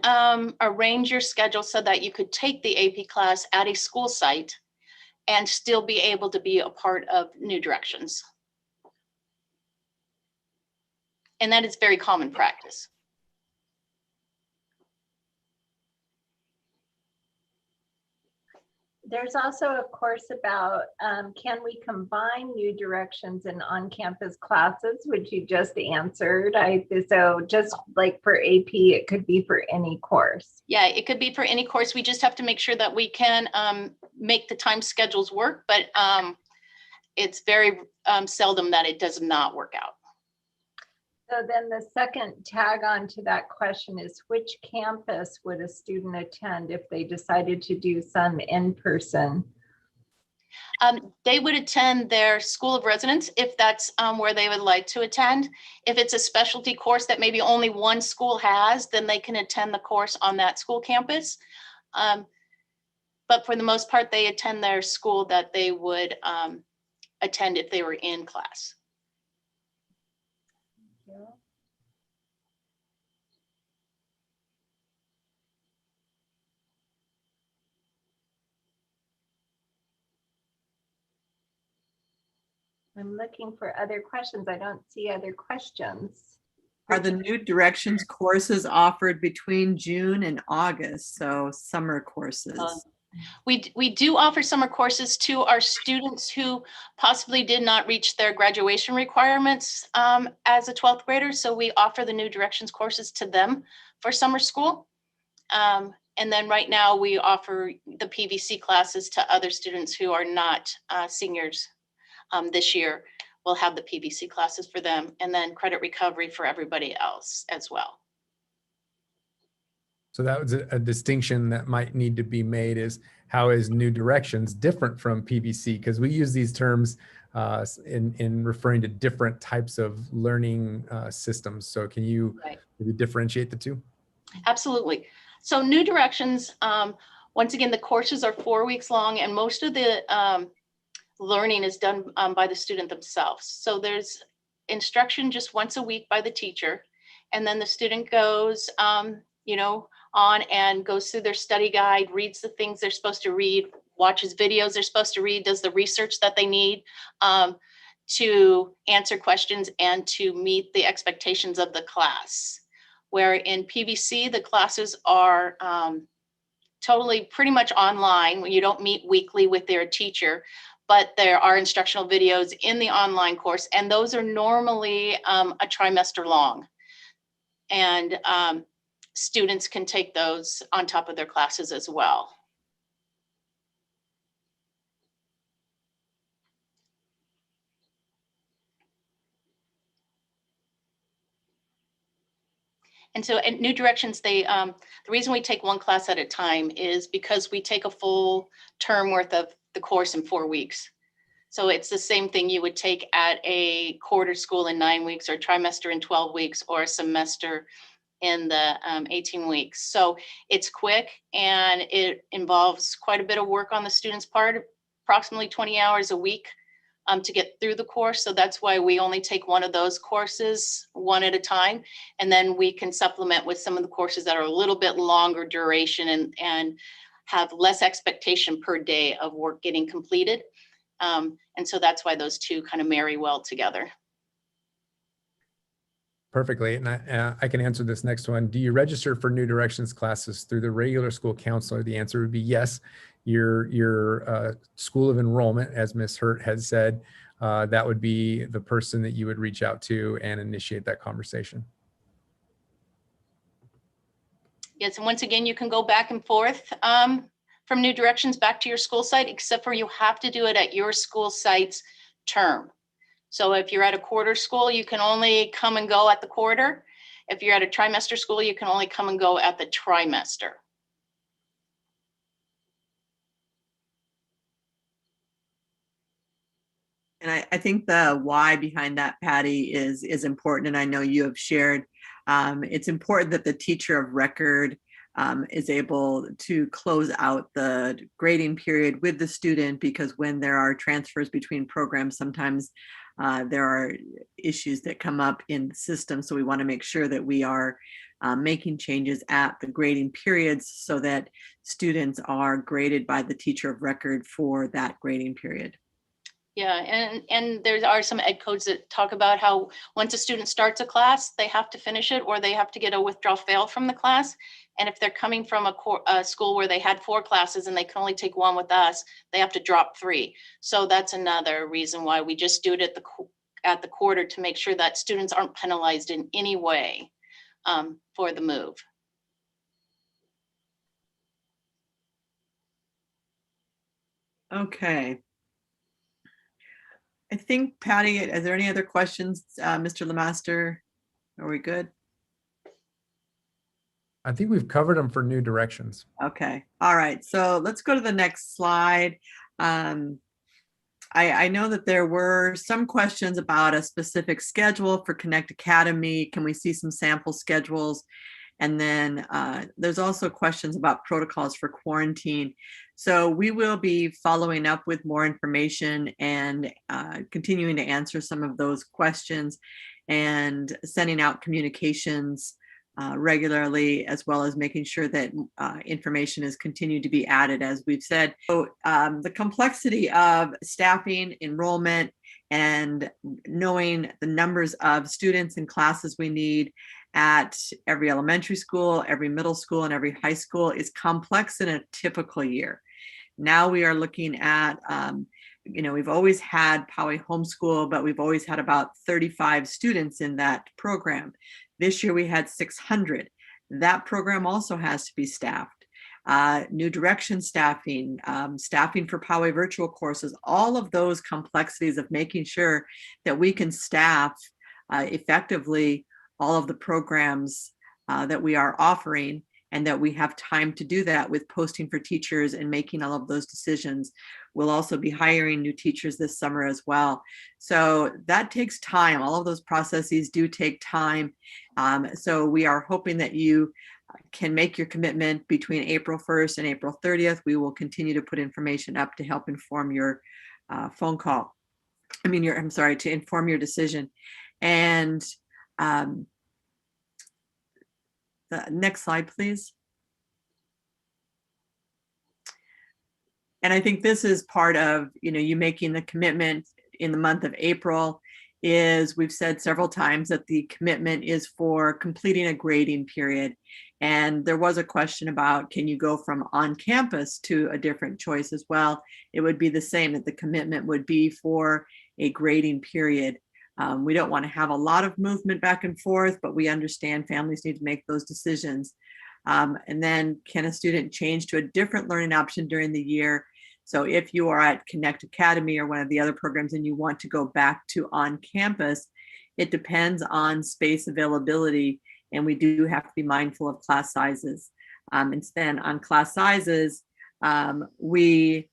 arrange your schedule so that you could take the AP class at a school site and still be able to be a part of New Directions. And that is very common practice. There's also a course about can we combine New Directions and on-campus classes, which you just answered. So just like for AP, it could be for any course. Yeah, it could be for any course. We just have to make sure that we can make the time schedules work, but it's very seldom that it does not work out. So then the second tag on to that question is, which campus would a student attend if they decided to do some in person? They would attend their school of residence if that's where they would like to attend. If it's a specialty course that maybe only one school has, then they can attend the course on that school campus. But for the most part, they attend their school that they would attend if they were in class. I'm looking for other questions. I don't see other questions. Are the New Directions courses offered between June and August? So summer courses. We do offer summer courses to our students who possibly did not reach their graduation requirements as a 12th grader. So we offer the New Directions courses to them for summer school. And then right now we offer the PVC classes to other students who are not seniors this year. We'll have the PVC classes for them, and then credit recovery for everybody else as well. So that was a distinction that might need to be made, is how is New Directions different from PVC? Because we use these terms in referring to different types of learning systems. So can you maybe differentiate the two? Absolutely. So New Directions, once again, the courses are 4 weeks long, and most of the learning is done by the student themselves. So there's instruction just once a week by the teacher, and then the student goes, on and goes through their study guide, reads the things they're supposed to read, watches videos they're supposed to read, does the research that they need to answer questions and to meet the expectations of the class. Where in PVC, the classes are totally pretty much online when you don't meet weekly with their teacher, but there are instructional videos in the online course, and those are normally a trimester long. And students can take those on top of their classes as well. And so at New Directions, the reason we take one class at a time is because we take a full term worth of the course in 4 weeks. So it's the same thing you would take at a quarter school in 9 weeks, or trimester in 12 weeks, or a semester in the 18 weeks. So it's quick, and it involves quite a bit of work on the student's part, approximately 20 hours a week to get through the course. So that's why we only take one of those courses one at a time. And then we can supplement with some of the courses that are a little bit longer duration and have less expectation per day of work getting completed. And so that's why those two kind of marry well together. Perfectly. And I can answer this next one. Do you register for New Directions classes through the regular school counselor? The answer would be yes. Your school of enrollment, as Ms. Hurt had said, that would be the person that you would reach out to and initiate that conversation. Yes, and once again, you can go back and forth from New Directions back to your school site, except for you have to do it at your school site's term. So if you're at a quarter school, you can only come and go at the quarter. If you're at a trimester school, you can only come and go at the trimester. And I think the why behind that, Patty, is important. And I know you have shared, it's important that the teacher of record is able to close out the grading period with the student, because when there are transfers between programs, sometimes there are issues that come up in the system. So we want to make sure that we are making changes at the grading periods so that students are graded by the teacher of record for that grading period. Yeah, and there are some ed codes that talk about how once a student starts a class, they have to finish it, or they have to get a withdraw fail from the class. And if they're coming from a school where they had 4 classes and they can only take 1 with us, they have to drop 3. So that's another reason why we just do it at the quarter, to make sure that students aren't penalized in any way for the move. Okay. I think, Patty, is there any other questions, Mr. Lemaster? Are we good? I think we've covered them for New Directions. Okay. All right. So let's go to the next slide. I know that there were some questions about a specific schedule for Connect Academy. Can we see some sample schedules? And then there's also questions about protocols for quarantine. So we will be following up with more information and continuing to answer some of those questions and sending out communications regularly, as well as making sure that information is continued to be added, as we've said. So the complexity of staffing, enrollment, and knowing the numbers of students and classes we need at every elementary school, every middle school, and every high school is complex in a typical year. Now we are looking at, we've always had Poway homeschool, but we've always had about 35 students in that program. This year we had 600. That program also has to be staffed. New Direction staffing, staffing for Poway virtual courses, all of those complexities of making sure that we can staff effectively all of the programs that we are offering, and that we have time to do that with posting for teachers and making all of those decisions. We'll also be hiring new teachers this summer as well. So that takes time. All of those processes do take time. So we are hoping that you can make your commitment between April 1st and April 30th. We will continue to put information up to help inform your phone call. To inform your decision. And the next slide, please. And I think this is part of, you making the commitment in the month of April. Is we've said several times that the commitment is for completing a grading period. And there was a question about, can you go from on campus to a different choice as well? It would be the same, that the commitment would be for a grading period. We don't want to have a lot of movement back and forth, but we understand families need to make those decisions. And then, can a student change to a different learning option during the year? So if you are at Connect Academy or one of the other programs and you want to go back to on campus, it depends on space availability, and we do have to be mindful of class sizes. And then on class sizes, we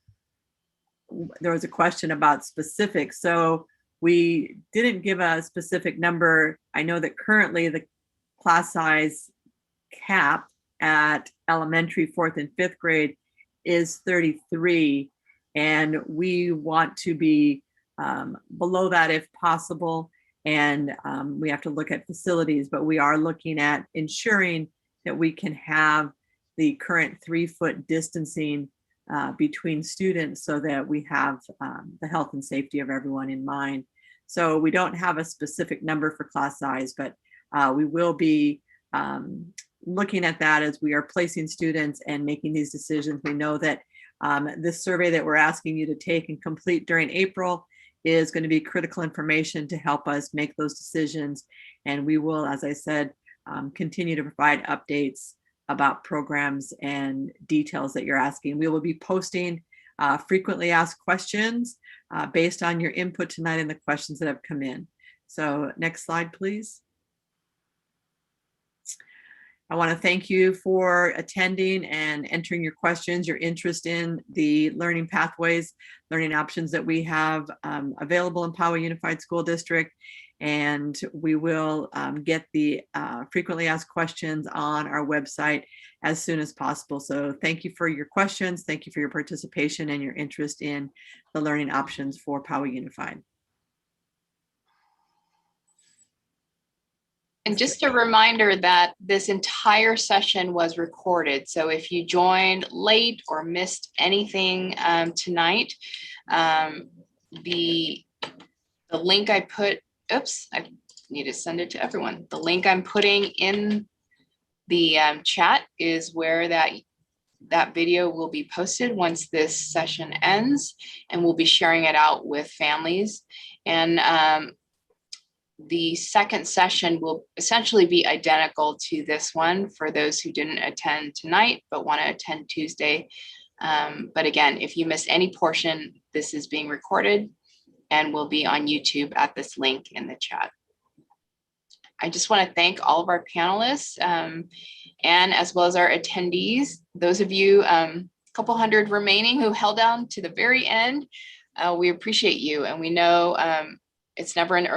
there was a question about specifics. So we didn't give a specific number. I know that currently the class size cap at elementary, 4th and 5th grade is 33. And we want to be below that if possible. And we have to look at facilities, but we are looking at ensuring that we can have the current 3-foot distancing between students so that we have the health and safety of everyone in mind. So we don't have a specific number for class size, but we will be looking at that as we are placing students and making these decisions. We know that this survey that we're asking you to take and complete during April is going to be critical information to help us make those decisions. And we will, as I said, continue to provide updates about programs and details that you're asking. We will be posting frequently asked questions based on your input tonight and the questions that have come in. So next slide, please. I want to thank you for attending and entering your questions, your interest in the learning pathways, learning options that we have available in Poway Unified School District. And we will get the frequently asked questions on our website as soon as possible. So thank you for your questions. Thank you for your participation and your interest in the learning options for Poway Unified. And just a reminder that this entire session was recorded. So if you joined late or missed anything tonight, the link I put, oops, I need to send it to everyone. The link I'm putting in the chat is where that video will be posted once this session ends, and we'll be sharing it out with families. And the second session will essentially be identical to this one for those who didn't attend tonight but want to attend Tuesday. But again, if you miss any portion, this is being recorded and will be on YouTube at this link in the chat. I just want to thank all of our panelists and as well as our attendees. Those of you, a couple hundred remaining who held down to the very end, we appreciate you. And we know it's never an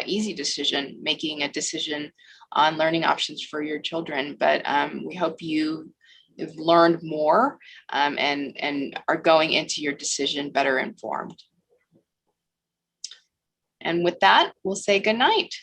easy decision, making a decision on learning options for your children, but we hope you have learned more and are going into your decision better informed. And with that, we'll say good night.